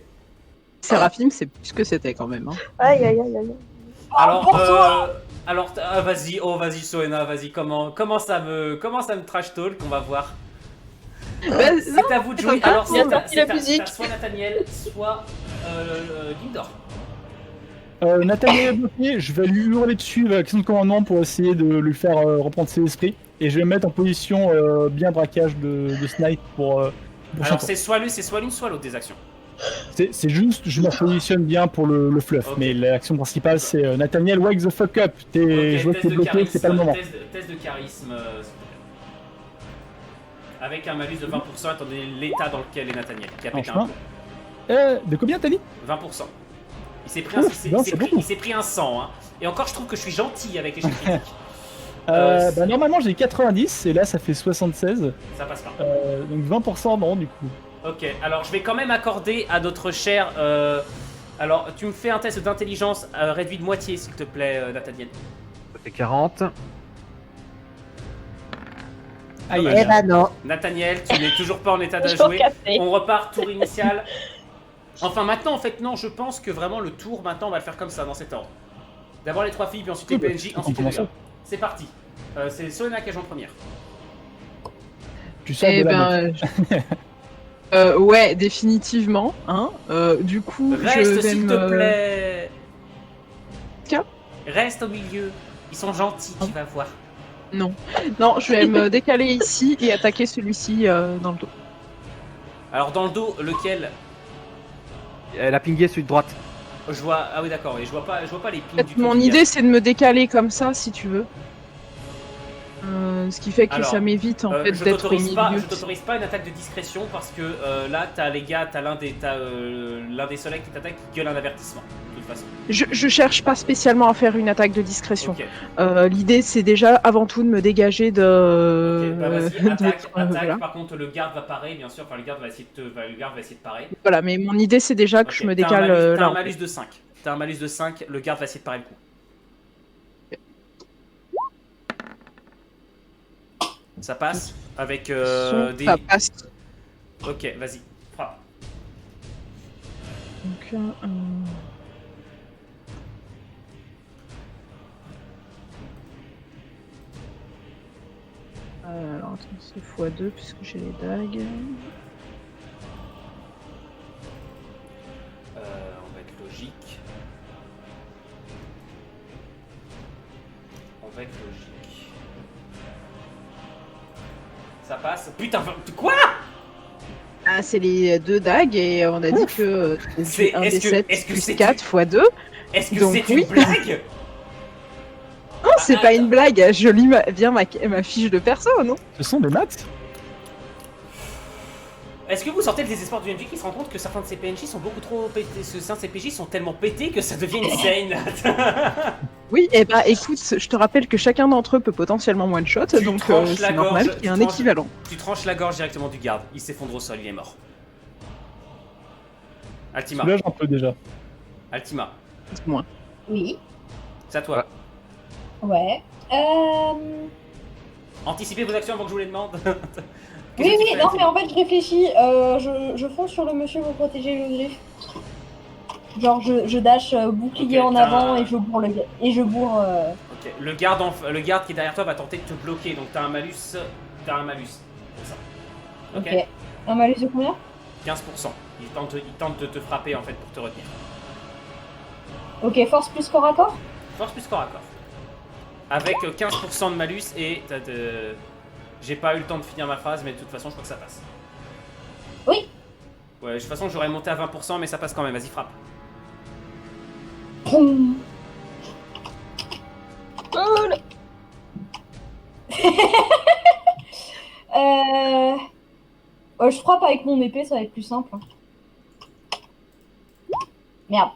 Séraphim, c'est plus que c'était quand même. Hein. Aïe, aïe, aïe, aïe. Alors, vas-y, vas-y, Soena, vas-y, commence à me trash talk, on va voir. C'est à vous de jouer. Alors, il a sorti la musique. t'as soit Nathaniel, soit Gildor. Nathaniel est bloqué, je vais lui hurler dessus avec l'action de commandement pour essayer de lui faire reprendre ses esprits. Et je vais me mettre en position bien braquage de snipe pour Alors, tour. c'est soit l'une, soit l'autre des actions. C'est juste, je me positionne bien pour le fluff. Ok. Mais l'action principale, c'est Nathaniel, wake the fuck up. Ok, Je vois que t'es bloqué, c'est pas le moment. Test de charisme, s'il te plaît. Avec un malus de 20% étant donné l'état dans lequel est Nathaniel, qui a pété un Franchement. plomb. De combien t'as dit? 20%. Il s'est pris, Ouf, c'est beaucoup. il s'est pris un 100. Hein. Et encore, je trouve que je suis gentil avec les chiffres critiques. Normalement, j'ai 90 et là, ça fait 76. Ça passe pas. Donc 20% non, du coup. Ok, alors je vais quand même accorder à notre cher... alors, tu me fais un test d'intelligence réduit de moitié, s'il te plaît, Nathaniel. Ça fait 40. Aïe, Eh aïe, aïe. non. Nathaniel, tu n'es toujours pas en état de Toujours jouer. café. On repart, tour initial. Enfin, maintenant, en fait, non, je pense que vraiment le tour, maintenant, on va le faire comme ça, dans cet ordre. D'abord les 3 filles, puis ensuite les Oui, PNJ, on ensuite les commence. gars. C'est parti. C'est Soena qui a joué en première. Tu sors Eh de la ben, Ouais, définitivement. Hein. Du coup, je Reste vais s'il te me... plaît. Tiens. Reste au milieu. Ils sont gentils, tu vas voir. Non, je vais me décaler ici et attaquer celui-ci dans le dos. Alors dans le dos, lequel? Elle a pingé celui de droite. Je vois. Ah oui d'accord. Et je vois pas les pings En du fait, tout. mon qu'il y a. idée, c'est de me décaler comme ça, si tu veux. Ce qui fait que Alors, ça m'évite en fait je d'être au t'autorise pas, milieu. je t'autorise pas une attaque de discrétion parce que là t'as les gars, t'as l'un des soleils qui t'attaque qui gueule un avertissement de toute façon. Je cherche pas spécialement à faire une attaque de discrétion. Ok. L'idée, c'est déjà avant tout de me dégager de. Ok, bah vas-y, attaque. voilà. Par contre, le garde va parer, bien sûr. Enfin, le garde va essayer de parer. Voilà, mais mon idée, c'est déjà que Ok, je me t'as un décale malus- T'as là. un malus de 5. T'as un malus de 5, le garde va essayer de parer le coup. Ça passe avec des. Ça passe. Ok, vas-y, frappe. Donc, alors attends, c'est x2 puisque j'ai les dagues. On va être logique. Ça passe. Putain, quoi? Ah, c'est les 2 dagues et on a dit que C'est- c'est 1 est-ce des que- 7 est-ce que plus c'est 4 x 2. Est-ce que Donc, c'est oui. une blague? Non, c'est pas une blague, je lis bien ma fiche de perso, non? Ce sont des maths. Est-ce que vous sentez le désespoir du MJ qui se rend compte que certains de ces PNJ sont beaucoup trop pétés, certains de ces PJ sont tellement pétés que ça devient une scène? Oui, et bah écoute, je te rappelle que chacun d'entre eux peut potentiellement one-shot, Tu donc tranches la c'est normal gorge, qu'il y ait un tu tranches- équivalent. Tu tranches la gorge directement du garde, il s'effondre au sol, il est mort. Altima, Soulage un peu déjà. Altima, Dis-moi. Oui. c'est à toi. Ouais. Anticipez vos actions avant que je vous les demande. Oui, Qu'est-ce que tu oui, fais, non, Altima mais en fait, je réfléchis. Je fonce sur le monsieur pour protéger le griffe. Genre, je dash bouclier Ok, en t'as avant un- et je bourre le gars. Et je bourre. Ok, le garde qui est derrière toi va tenter de te bloquer, donc t'as un malus. C'est ça. Ok, Ok. Un malus de combien? 15%. Il tente de te frapper en fait pour te retenir. Ok, force plus corps à corps? Force plus corps à corps. Avec 15% de malus et j'ai pas eu le temps de finir ma phrase, mais de toute façon, je crois que ça passe. Oui. Ouais, de toute façon, j'aurais monté à 20%, mais ça passe quand même. Vas-y, frappe. Boum. Oh là. Je frappe avec mon épée, ça va être plus simple. Merde.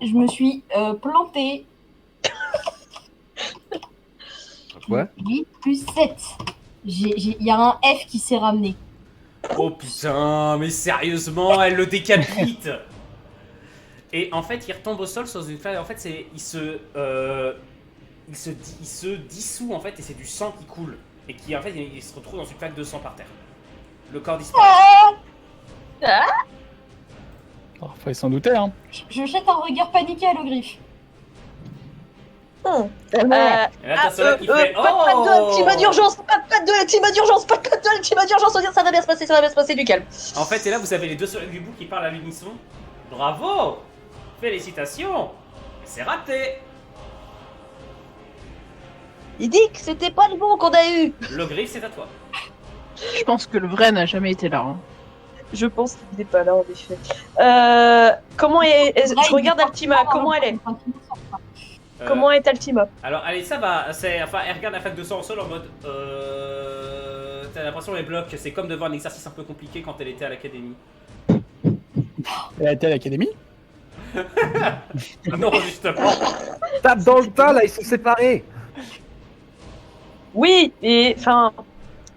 Je me suis plantée. Ouais. 8 plus 7. Il y a un F qui s'est ramené. Oh putain, mais sérieusement, elle le décapite. Et en fait, il retombe au sol sur une flaque. En fait, il se dissout en fait, et c'est du sang qui coule. Et qui en fait, il se retrouve dans une flaque de sang par terre. Le corps disparaît. Oh, fallait s'en douter, hein. Je jette un regard paniqué à l'ogriffe. Et là, t'as cela qui fait pas de oh. team d'urgence, pas de team d'urgence, pas de team d'urgence, on dit ça va bien se passer, du calme. En fait, et là, vous avez les deux soleils du bout qui parlent à l'unisson. Bravo! Félicitations! C'est raté! Il dit que c'était pas le bon qu'on a eu. Le griffe, c'est à toi. Je pense que le vrai n'a jamais été là. Hein. Je pense qu'il n'est pas là, en effet. Comment je regarde Altima, comment elle est? Comment est Altima? Alors, allez, ça va. Enfin, elle regarde la flaque de sang au sol en mode. T'as l'impression qu'elle bloque. C'est comme devant un exercice un peu compliqué quand elle était à l'académie. Elle a été à l'académie. Non, justement. Tape dans le tas là, ils sont séparés. Oui, et enfin,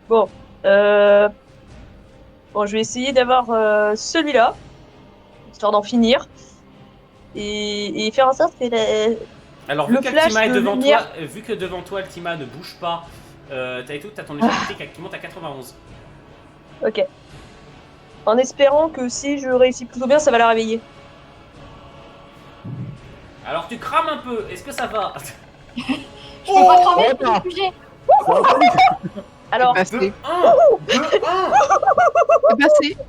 bon, bon, je vais essayer d'avoir celui-là, histoire d'en finir, et faire en sorte que Alors, Le vu qu'Altima flash est de devant lumière. toi, vu que devant toi, Altima ne bouge pas, t'as ton échelle critique qui monte à 91. Ok. En espérant que si je réussis plutôt bien, ça va la réveiller. Alors, tu crames un peu. Est-ce que ça va? Je peux pas cramer attends. le sujet. Alors, Passé. 1, 2, 1.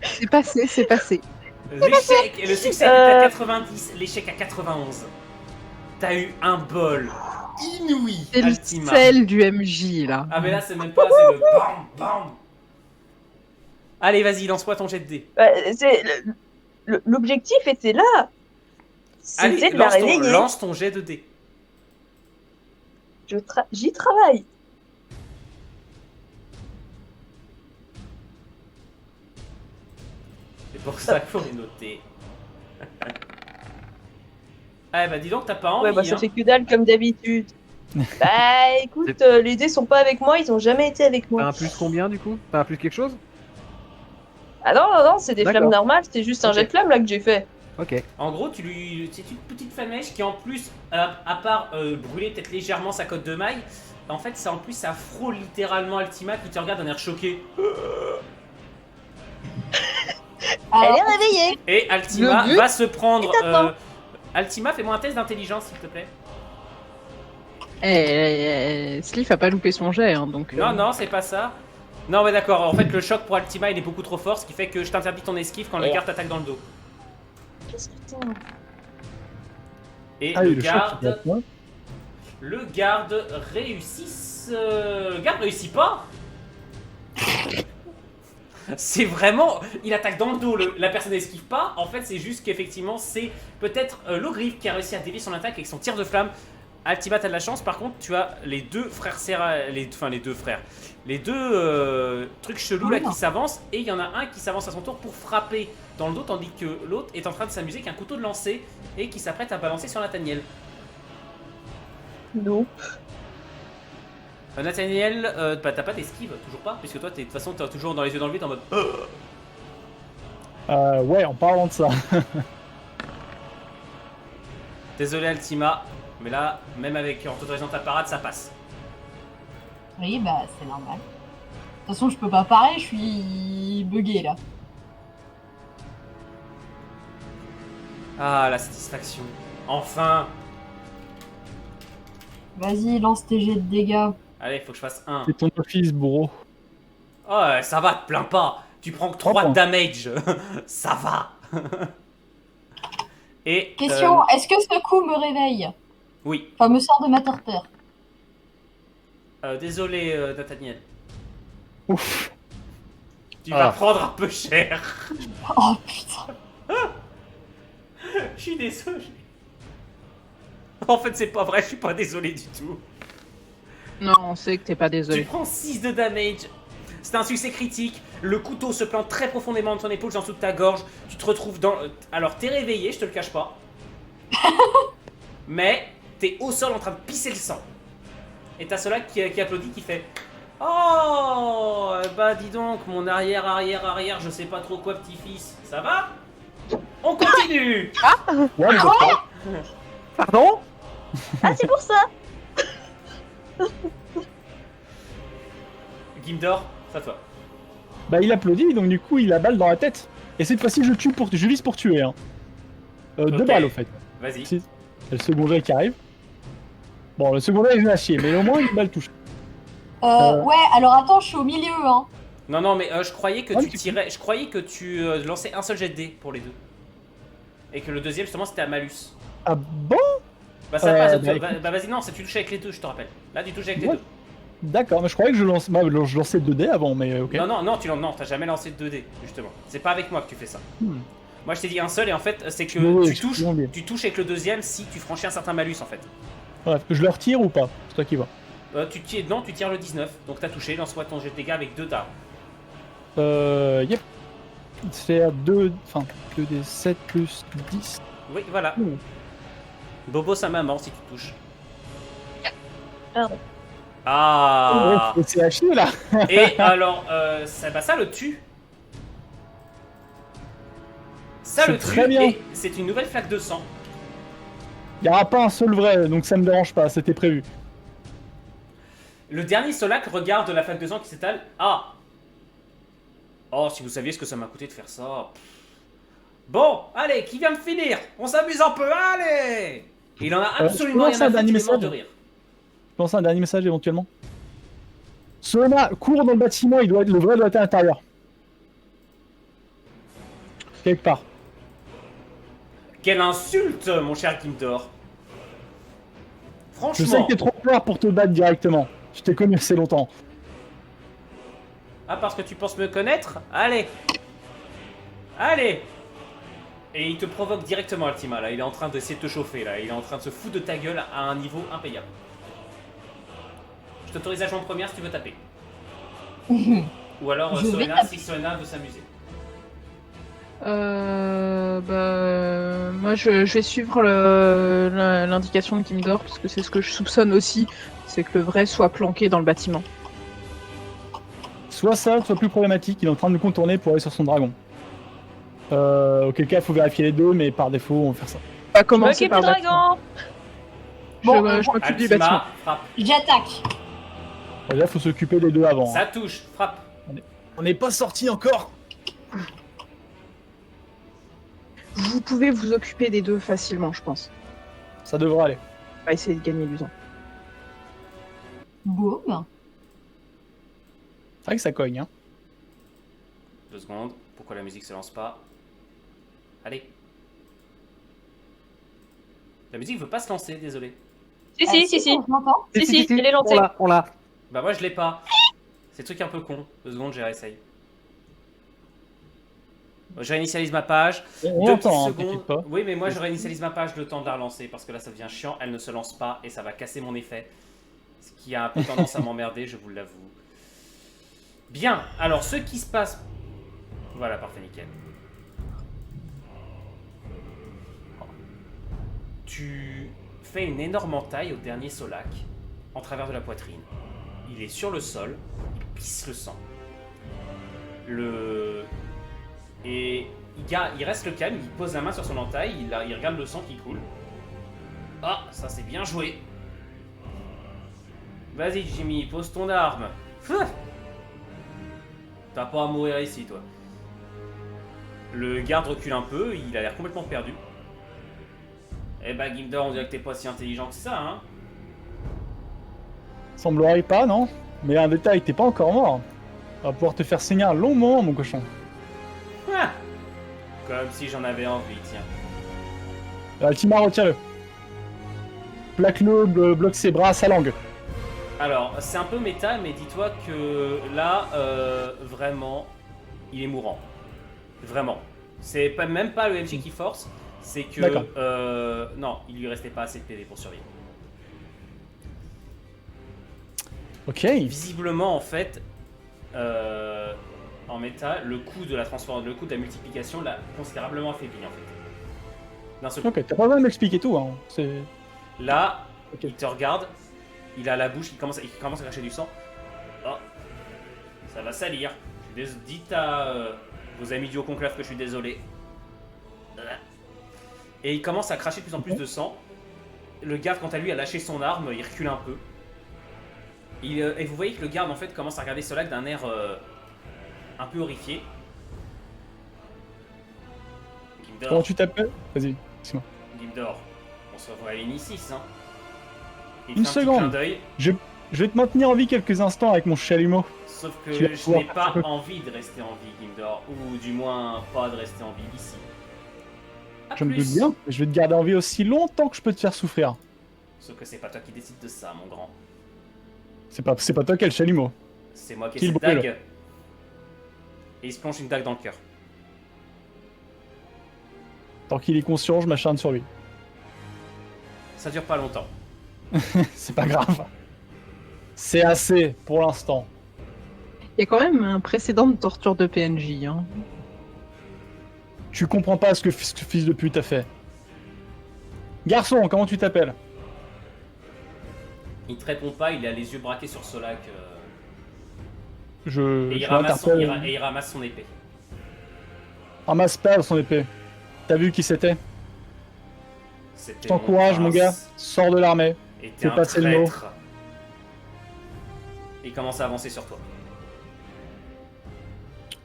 C'est passé, c'est passé. L'échec, le succès était à 90, l'échec à 91. T'as eu un bol inouï, C'est le Altima. sel du MJ, là. Ah mais là c'est même pas, c'est le bam bam. Allez vas-y, lance-moi ton jet de dés. L'objectif était là. Allez, C'était de la réveiller. lance ton jet de dés. J'y travaille. C'est pour ça qu'il faut les noter. Ah bah dis donc, t'as pas envie, Ouais, bah ça hein. fait que dalle comme d'habitude. Bah écoute, les dés sont pas avec moi, ils ont jamais été avec T'as moi. un plus combien du coup? T'as un plus quelque chose? Ah non, c'est des D'accord. flammes normales, c'était juste un Ok. jet de flamme là que j'ai fait. Ok. En gros, c'est une petite flamèche qui en plus, à part brûler peut-être légèrement sa cotte de maille, en fait ça en plus ça frôle littéralement Altima qui te regarde d'un air choqué. Elle est Alors, réveillée. Et Altima Le but va se prendre... est atteint. Altima, fais-moi un test d'intelligence s'il te plaît. Sliff a pas loupé son jet, hein, donc... Non, non, c'est pas ça. Non, mais d'accord, en fait le choc pour Altima il est beaucoup trop fort, ce qui fait que je t'interdis ton esquive quand le garde t'attaque dans le dos. Qu'est-ce que putain. Et Ah oui, le le choc, garde... c'est à toi. Le garde réussit. Le garde réussit pas. C'est vraiment. Il attaque dans le dos, la personne n'esquive pas. En fait, c'est juste qu'effectivement, c'est peut-être l'Ogrive qui a réussi à dévier son attaque avec son tir de flamme. Altima, t'as de la chance. Par contre, tu as les deux frères les deux frères. Les deux trucs chelous là qui s'avancent. Et il y en a un qui s'avance à son tour pour frapper dans le dos, tandis que l'autre est en train de s'amuser avec un couteau de lancer et qui s'apprête à balancer sur Nathaniel. Non. Nathaniel, bah, t'as pas d'esquive, toujours pas, puisque toi, de toute façon, t'es toujours dans les yeux dans le vide en mode. Ouais, en parlant de ça. Désolé, Altima, mais là, même avec en t'autorisant ta parade, ça passe. oui, bah c'est normal. De toute façon, je peux pas parler, je suis bugué là. Ah, la satisfaction. Enfin. Vas-y, lance tes jets de dégâts. Allez, faut que je fasse un. C'est ton office, bourreau. Oh, ça va, te plains pas. Tu prends que 3 Trois de points. damage. Ça va. Et. Question, est-ce que ce coup me réveille? Oui. Enfin, me sort de ma torpeur. Désolé, Nathaniel. Ouf. Tu vas Ah. prendre un peu cher. Oh putain. Je suis désolé. En fait, c'est pas vrai, je suis pas désolé du tout. Non, on sait que t'es pas Tu désolé. prends 6 de damage. C'est un succès critique. Le couteau se plante très profondément dans ton épaule, en dessous de ta gorge. Tu te retrouves dans. Alors, t'es réveillé, je te le cache pas. Mais t'es au sol en train de pisser le sang. Et t'as cela qui applaudit, qui fait. Oh, bah dis donc, mon arrière, je sais pas trop quoi, petit-fils. Ça va? On continue. Ouais, mais Pardon? Ah, c'est pour ça. Gimdor, c'est à toi. bah, il applaudit, donc du coup, il a balle dans la tête. Et cette fois-ci, je vise pour tuer. Hein. Deux Ok. balles, au fait. Vas-y. C'est le second jet qui arrive. Bon, le second jet, il vient à chier, mais au moins, une balle touche. Ouais, alors attends, je suis au milieu, hein. Non, mais je croyais que Ouais, tu tirais. Je croyais que tu lançais un seul jet de dés pour les deux. Et que le deuxième, justement, c'était à malus. Ah bon? Bah, ça passe. bah, Bah, vas-y, non, tu touches avec les deux, je te rappelle. Là, tu touches avec les Ouais. deux. D'accord, mais je croyais que je lançais 2 dés avant, mais ok. Non, t'as jamais lancé de 2D, justement. C'est pas avec moi que tu fais ça. Hmm. Moi, je t'ai dit un seul, et en fait, c'est que Oui, tu touches avec le deuxième si tu franchis un certain malus, en fait. Bref, je le retire ou pas? C'est toi qui vois. Non, tu tires le 19, donc t'as touché, lance-moi ton jet de dégâts avec 2 dards. Yep. C'est 2 des 7 plus 10. Oui, voilà. Hmm. Bobo sa maman si tu touches. Pardon. Ah. Oh, c'est à chier là. Et alors, ça le tue. Ça C'est le très tue, bien. et c'est une nouvelle flaque de sang. Il n'y aura pas un seul vrai, donc ça me dérange pas, c'était prévu. Le dernier Solak regarde la flaque de sang qui s'étale. Ah. Oh, si vous saviez ce que ça m'a coûté de faire ça. Bon, allez, qui vient me finir? On s'amuse un peu, allez. Il en a absolument je peux rien à lancer un foutre, il est dernier mort de message rire. Je lance un dernier message éventuellement. Sona, cours dans le bâtiment, le vrai doit être à l'intérieur. quelque part. Quelle insulte, mon cher Gimdor. Je sais Franchement. que t'es trop fort pour te battre directement. Je t'ai connu assez longtemps. Ah, parce que tu penses me connaître? Allez. Allez. Et il te provoque directement, Altima, là. Il est en train d'essayer de te chauffer, là. Il est en train de se foutre de ta gueule à un niveau impayable. Je t'autorise à jouer en première si tu veux taper. Ou alors Je vais Soena, taper. si Soena veut s'amuser. Moi, je vais suivre l'indication de Gimdor, parce que c'est ce que je soupçonne aussi, c'est que le vrai soit planqué dans le bâtiment. Soit ça, soit plus problématique, il est en train de nous contourner pour aller sur son dragon. Auquel cas, il faut vérifier les deux, mais par défaut, on va faire ça. On va commencer M'occupe par du le bâtiment. dragon. Je m'occupe du bâtiment. Altima, frappe. J'attaque. Déjà, il faut s'occuper des deux avant. Ça touche, frappe. On n'est pas sorti encore. Vous pouvez vous occuper des deux facilement, je pense. Ça devrait aller. On va essayer de gagner du temps. Boum. C'est vrai que ça cogne, hein. 2 secondes. Pourquoi la musique se lance pas? Allez. La musique veut pas se lancer, désolé. Si. Je m'entends. Si, elle est lancée. On l'a. Bah moi je l'ai pas. C'est le truc un peu con. 2 secondes, je réessaye. Je réinitialise ma page. On 2 entend, hein, petites t'inquiète secondes. pas. Oui, mais moi je réinitialise ma page le temps de la relancer parce que là ça devient chiant. Elle ne se lance pas et ça va casser mon effet. Ce qui a un peu tendance à m'emmerder, je vous l'avoue. Bien, alors ce qui se passe. Voilà, parfait, nickel. Tu fais une énorme entaille au dernier Solak en travers de la poitrine. Il est sur le sol, il pisse le sang. Et il reste le calme, il pose la main sur son entaille, il regarde le sang qui coule. Ah, ça c'est bien joué. Vas-y Jimmy, pose ton arme. T'as pas à mourir ici, toi. Le garde recule un peu, il a l'air complètement perdu. Eh bah Gimdor, on dirait que t'es pas si intelligent que ça, hein. Semblerait pas, non? Mais un détail, t'es pas encore mort. On va pouvoir te faire saigner un long moment, mon cochon. Ah, comme si j'en avais envie, tiens. Altima, retire-le. Plaque-le, bloque ses bras à sa langue. Alors, c'est un peu méta, mais dis-toi que là, vraiment, il est mourant. Vraiment. C'est même pas le MJ qui force, c'est que... D'accord. Non, il lui restait pas assez de PV pour survivre. Ok. Visiblement, en fait, en méta, le coût de la le coût de la multiplication l'a considérablement affaibli, en fait. D'un seul coup. Ok, t'as pas besoin de m'expliquer tout, hein. C'est... Là, Ok. il te regarde, il a la bouche, il commence à cracher du sang. Oh, ça va salir. Dites à vos amis du haut conclave que je suis désolé. Et il commence à cracher de plus en plus de sang. Le garde, quant à lui, a lâché son arme, il recule un peu. Et vous voyez que le garde, en fait, commence à regarder Solak d'un air un peu horrifié. Comment Gimdor, tu t'appelles? Vas-y, dis-moi. Gimdor, on se revoit à l'Inicis, hein. Il Une fait un petit seconde. clin d'œil. Je vais te maintenir en vie quelques instants avec mon chalumeau. Sauf Tu que vas je pouvoir n'ai pas un peu- envie de rester en vie, Gimdor. Ou du moins, pas de rester en vie ici. À Je me plus. doute bien. Je vais te garder en vie aussi longtemps que je peux te faire souffrir. Sauf que c'est pas toi qui décide de ça, mon grand. C'est pas toi qui as le chalumeau. C'est moi qui ai Qu'il cette brûle. dague. Et il se plonge une dague dans le cœur. Tant qu'il est conscient, je m'acharne sur lui. Ça dure pas longtemps. C'est pas grave. C'est assez pour l'instant. Il y a quand même un précédent de torture de PNJ. Hein. Tu comprends pas ce que fils de pute a fait. Garçon, comment tu t'appelles? Il te répond pas, il a les yeux braqués sur Solak. Et Je il ramasse son, l'interpelle. il ramasse son épée. Ramasse pas son épée. T'as vu qui c'était? C'était Je t'encourage, mon gars. prince. Sors de l'armée. Et t'es Fais un passer le mot. traître. Il commence à avancer sur toi.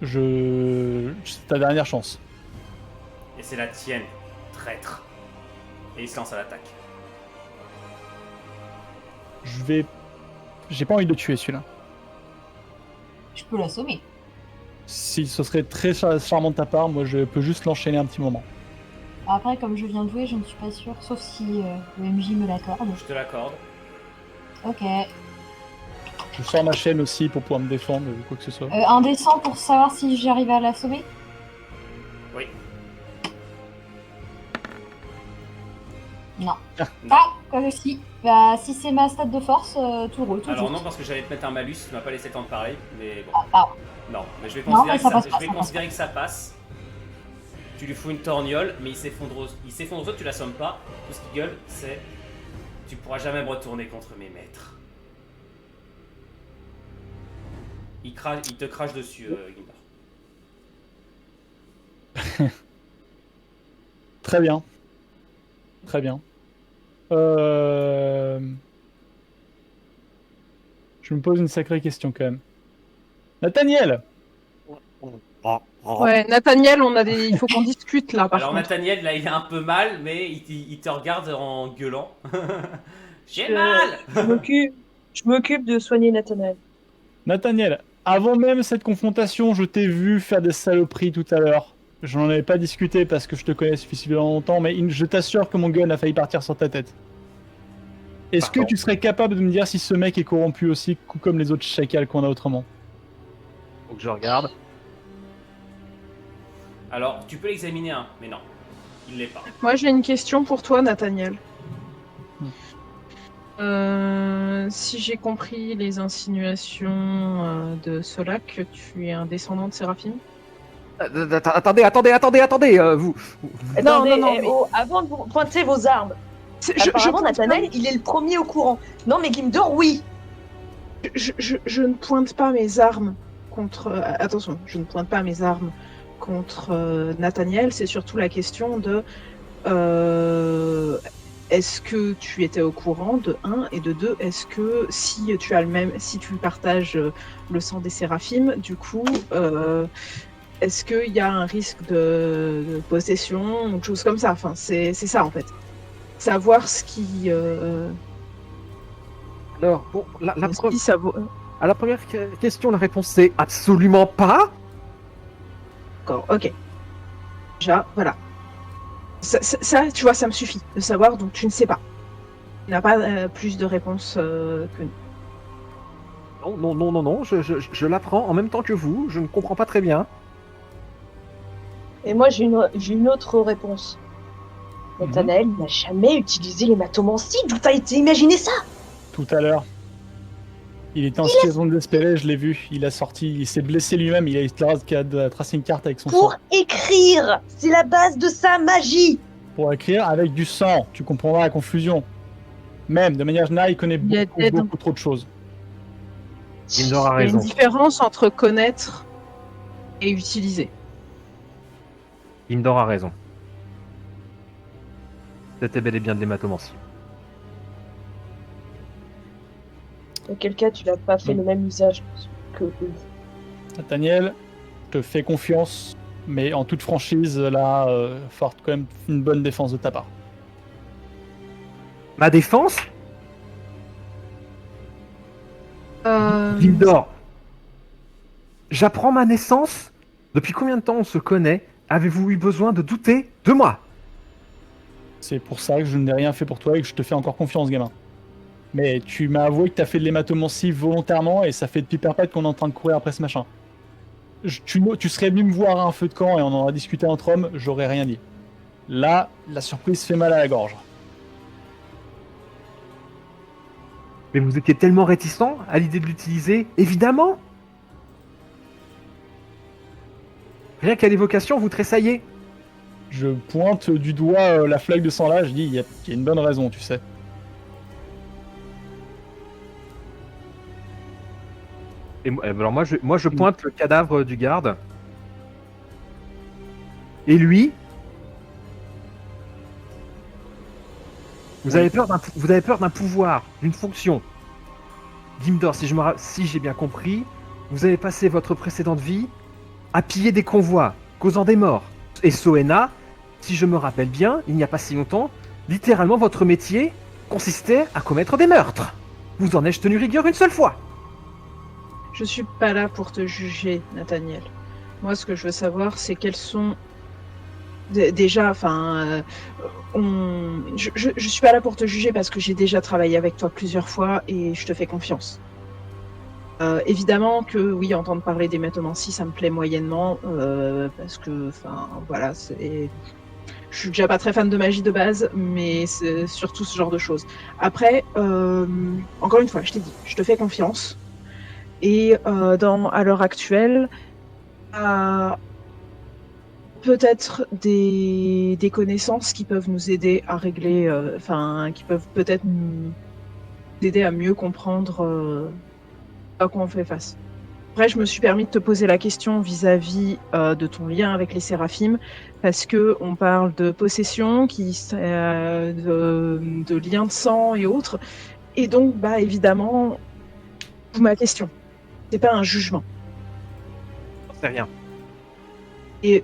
C'est ta dernière chance. Et c'est la tienne, traître. Et il se lance à l'attaque. J'ai pas envie de le tuer celui-là. Je peux l'assommer. Si ce serait très charmant de ta part, moi je peux juste l'enchaîner un petit moment. Après, comme je viens de jouer, je ne suis pas sûre, sauf si le MJ me l'accorde. Je te l'accorde. Ok. Je sors ma chaîne aussi pour pouvoir me défendre, quoi que ce soit. Un descend pour savoir si j'arrive à l'assommer. Oui. Non. Ah. Ah, quoi que si. Bah, si c'est ma stat de force, tout roule, tout Alors juste. non, parce que j'allais te mettre un malus, tu m'as pas laissé le temps de parler, mais bon. Ah, Non, mais je vais Non, considérer, mais que, ça ça, passe je pas, vais ça passe considérer que ça passe. Tu lui fous une torgnole, mais il s'effondre. Toi, tu l'assommes pas. Tout ce qu'il gueule, c'est tu pourras jamais me retourner contre mes maîtres. Il te crache dessus, Gimbar. Très bien. Très bien. Je me pose une sacrée question quand même. Nathaniel! Ouais, Nathaniel, il faut qu'on discute là. Par Alors contre. Nathaniel, là, il a un peu mal, mais il te regarde en gueulant. J'ai Je- mal. Je m'occupe de soigner Nathanaël. Nathaniel, avant même cette confrontation, je t'ai vu faire des saloperies tout à l'heure. Je n'en avais pas discuté parce que je te connais suffisamment longtemps, mais je t'assure que mon gun a failli partir sur ta tête. Est-ce que Pardon. tu serais capable de me dire si ce mec est corrompu aussi, comme les autres chacals qu'on a autrement? Faut que je regarde. Alors, tu peux l'examiner, hein, mais non, il l'est pas. Moi, j'ai une question pour toi, Nathaniel. Hmm. Si j'ai compris les insinuations de Solak, tu es un descendant de Séraphim? Attendez, vous. Attendez, non, mais- avant de vous pointer vos armes, Je apparemment pointe Nathanaël, il est le premier au courant. Non mais Gimdor, oui. je ne pointe pas mes armes contre. Attention, je ne pointe pas mes armes contre Nathaniel. C'est surtout la question de est-ce que tu étais au courant de 1 et de 2, est-ce que si tu partages le sang des séraphim, du coup, est-ce qu'il y a un risque de possession ou de choses comme ça? Enfin, c'est ça en fait. Savoir ce qui. Alors, bon, Si ça vaut. à la première question, la réponse c'est absolument pas. D'accord, ok. Déjà, voilà. Ça, tu vois, ça me suffit de savoir, donc tu ne sais pas. Tu n'as pas plus de réponses que nous. Non, je l'apprends en même temps que vous, je ne comprends pas très bien. Et moi j'ai une autre réponse. Nathanaël n'a jamais utilisé l'hématomancie. D'où t'as été imaginer ça? Tout à l'heure. Il était en situation désespérée, je l'ai vu. Il s'est blessé lui-même, il a tracé une carte avec son sang. Pour écrire, c'est la base de sa magie. Pour écrire avec du sang, tu comprendras la confusion. Même, de manière générale, il connaît Il y a peut-être- beaucoup trop de choses. Gimdor a Il y a une raison. différence entre connaître et utiliser. Gimdor a raison. C'était bel et bien de l'hématomancie. Dans quel cas tu n'as pas fait le même usage que eux. Nathaniel, je te fais confiance, mais en toute franchise, là, faut quand même une bonne défense de ta part. Ma défense, Gimdor. J'apprends ma naissance. Depuis combien de temps on se connaît? Avez-vous eu besoin de douter de moi? C'est pour ça que je n'ai rien fait pour toi et que je te fais encore confiance, gamin. Mais tu m'as avoué que t'as fait de l'hématomancie volontairement et ça fait depuis perpète qu'on est en train de courir après ce machin. Tu serais venu me voir à un feu de camp et on en aurait discuté entre hommes, j'aurais rien dit. Là, la surprise fait mal à la gorge. Mais vous étiez tellement réticent à l'idée de l'utiliser, évidemment. Rien qu'à l'évocation, vous tressaillez. Je pointe du doigt la flaque de sang là, je dis, il y a une bonne raison, tu sais. Et alors moi je pointe le cadavre du garde. Et lui, vous avez peur d'un pouvoir, d'une fonction. Gimdor, si j'ai bien compris, vous avez passé votre précédente vie à piller des convois, causant des morts. Et Soena, si je me rappelle bien, il n'y a pas si longtemps, littéralement votre métier consistait à commettre des meurtres. Vous en ai-je tenu rigueur une seule fois? Je suis pas là pour te juger, Nathaniel. Moi, ce que je veux savoir, c'est quels sont déjà, enfin, je suis pas là pour te juger parce que j'ai déjà travaillé avec toi plusieurs fois et je te fais confiance. Évidemment que oui, entendre parler d'hématomancie, ça me plaît moyennement parce que, enfin, voilà, je suis déjà pas très fan de magie de base, mais c'est surtout ce genre de choses. Après, encore une fois, je t'ai dit, je te fais confiance et à l'heure actuelle, peut-être des connaissances qui peuvent nous aider à régler, qui peuvent peut-être nous aider à mieux comprendre à quoi on fait face. Après, je me suis permis de te poser la question vis-à-vis de ton lien avec les Séraphimes, parce que on parle de possession, de liens de sang et autres, et donc, bah évidemment, ma question, c'est pas un jugement. J'en sais rien. Et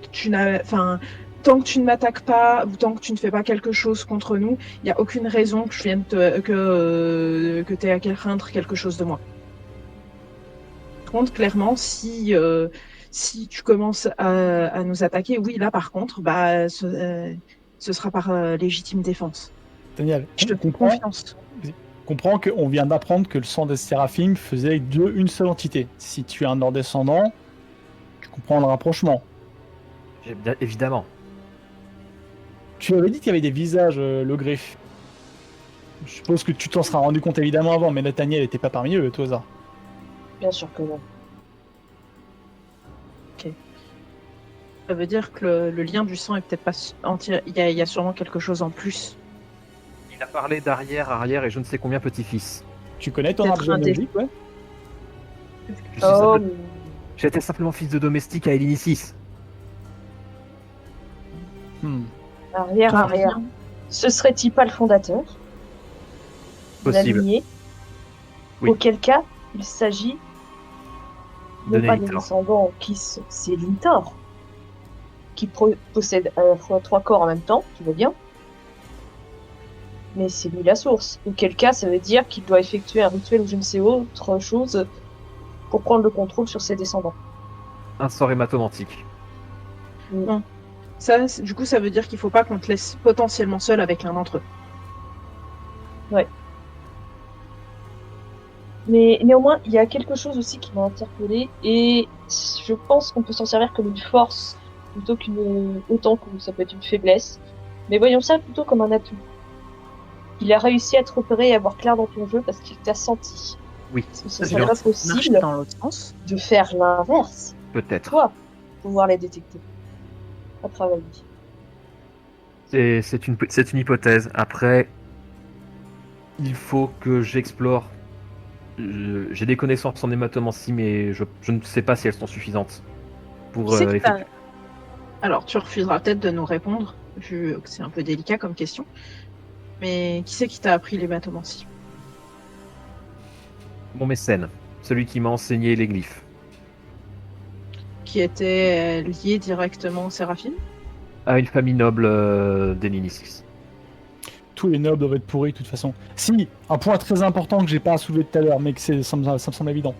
tant que tu ne m'attaques pas ou tant que tu ne fais pas quelque chose contre nous, il n'y a aucune raison que je vienne que tu aies à craindre quelque chose de moi. Par contre, clairement, si tu commences à nous attaquer, oui, là par contre, bah, ce sera par légitime défense. Daniel, Je te fais comprends confiance. qu'on vient d'apprendre que le sang des Séraphimes faisait une seule entité. Si tu es un ordre descendant, tu comprends le rapprochement. Bien évidemment. Tu avais dit qu'il y avait des visages, le griffe. Je suppose que tu t'en seras rendu compte évidemment avant, mais Nathaniel n'était pas parmi eux, tout hasard. Bien sûr que non. Ça veut dire que le lien du sang est peut-être pas entier. Il y a sûrement quelque chose en plus. Il a parlé d'arrière, arrière et je ne sais combien petit-fils. Tu connais ton Peut-être arbre un dé. généalogique, ouais? Je suis Oh, simple- J'étais simplement fils de domestique à Elinicis. arrière. Ce serait-il pas le fondateur de la Possible. lignée? Oui. Auquel cas, il s'agit De non pas des Nelitor. descendants c'est Lintor, qui possède à la fois 3 corps en même temps, qui va bien. Mais c'est lui la source. Auquel cas, ça veut dire qu'il doit effectuer un rituel ou je ne sais autre chose pour prendre le contrôle sur ses descendants. Un sort hématomantique. Ça, du coup, ça veut dire qu'il faut pas qu'on te laisse potentiellement seul avec l'un d'entre eux. Mais néanmoins, il y a quelque chose aussi qui m'a interpellée et je pense qu'on peut s'en servir comme une force plutôt autant que ça peut être une faiblesse. Mais voyons ça plutôt comme un atout. Il a réussi à te repérer et à voir clair dans ton jeu parce qu'il t'a senti. Oui, Est-ce que ce c'est serait pas Marche possible dans l'autre sens. de faire l'inverse, peut-être. toi, pouvoir les détecter à travailler. C'est une hypothèse. Après, il faut que j'explore. J'ai des connaissances en hématomancie, mais je ne sais pas si elles sont suffisantes pour Qui c'est qui t'a- effectuer. Alors, tu refuseras peut-être de nous répondre, vu que c'est un peu délicat comme question. Mais qui c'est qui t'a appris l'hématomancie? Mon mécène, celui qui m'a enseigné les glyphes. Qui était lié directement au Séraphine? À une famille noble d'Elinicis. Tous les nobles doivent être pourris de toute façon. Si, un point très important que j'ai pas soulevé tout à l'heure, mais que ça me semble évident.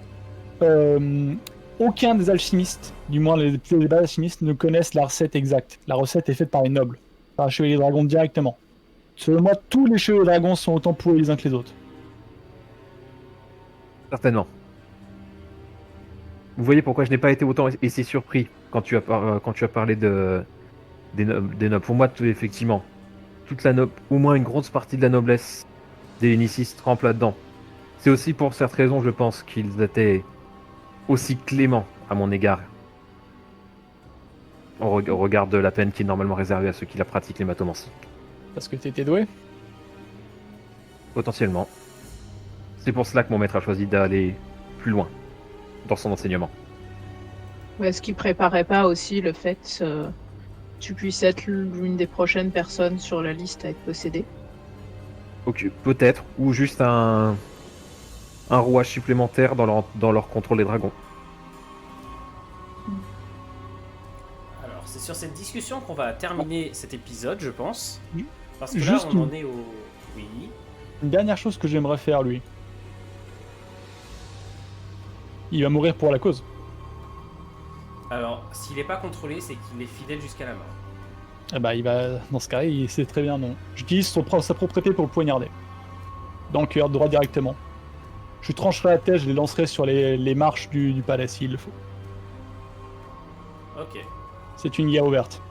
Aucun des alchimistes, du moins les bas alchimistes, ne connaissent la recette exacte. La recette est faite par les nobles, par les chevaliers dragons directement. Selon moi, tous les chevaliers dragons sont autant pourris les uns que les autres. Certainement. Vous voyez pourquoi je n'ai pas été autant si surpris quand tu as parlé des nobles. Pour moi, effectivement, au moins une grosse partie de la noblesse des Inicis trempe là-dedans. C'est aussi pour cette raison, je pense, qu'ils étaient aussi cléments à mon égard. Au regard de la peine qui est normalement réservée à ceux qui la pratiquent, l'hématomancie. Parce que t'étais doué. Potentiellement. C'est pour cela que mon maître a choisi d'aller plus loin dans son enseignement. Ou est-ce qu'il préparait pas aussi le fait que tu puisses être l'une des prochaines personnes sur la liste à être possédée? Ok, peut-être, ou juste un rouage supplémentaire dans leur contrôle des dragons. Alors, c'est sur cette discussion qu'on va terminer cet épisode, je pense. Oui. Parce que Juste là, on en est au... Oui. Une dernière chose que j'aimerais faire, lui. Il va mourir pour la cause. Alors, s'il n'est pas contrôlé, c'est qu'il est fidèle jusqu'à la mort. Eh bah, il va, dans ce cas-là, il sait très bien non. J'utilise sa propriété pour le poignarder. Dans le cœur droit directement. Je trancherai la tête, je les lancerai sur les marches du palais s'il le faut. Ok. C'est une guerre ouverte.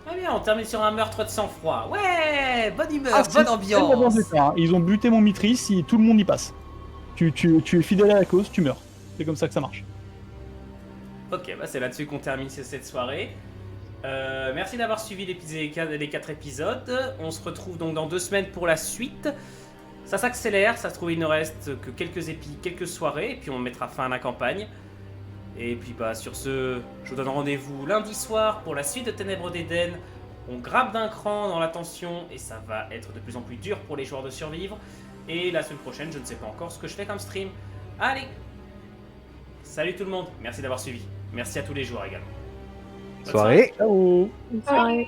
Très bien, on termine sur un meurtre de sang-froid. Ouais, bonne humeur, Ah, bonne c'est la ambiance. vendetta, hein. Ils ont buté mon mitrice, si tout le monde y passe. Tu es fidèle à la cause, tu meurs. C'est comme ça que ça marche. Ok, bah c'est là-dessus qu'on termine cette soirée. Merci d'avoir suivi les 4 épisodes. On se retrouve donc dans 2 semaines pour la suite. Ça s'accélère, ça se trouve il ne reste que quelques soirées, et puis on mettra fin à la campagne. Et puis bah sur ce, je vous donne rendez-vous lundi soir pour la suite de Ténèbres d'Éden. On grimpe d'un cran dans la tension et ça va être de plus en plus dur pour les joueurs de survivre. Et la semaine prochaine, je ne sais pas encore ce que je fais comme stream. Allez, salut tout le monde, merci d'avoir suivi. Merci à tous les joueurs également. Bonne Soirée. Ciao. Bonne soirée.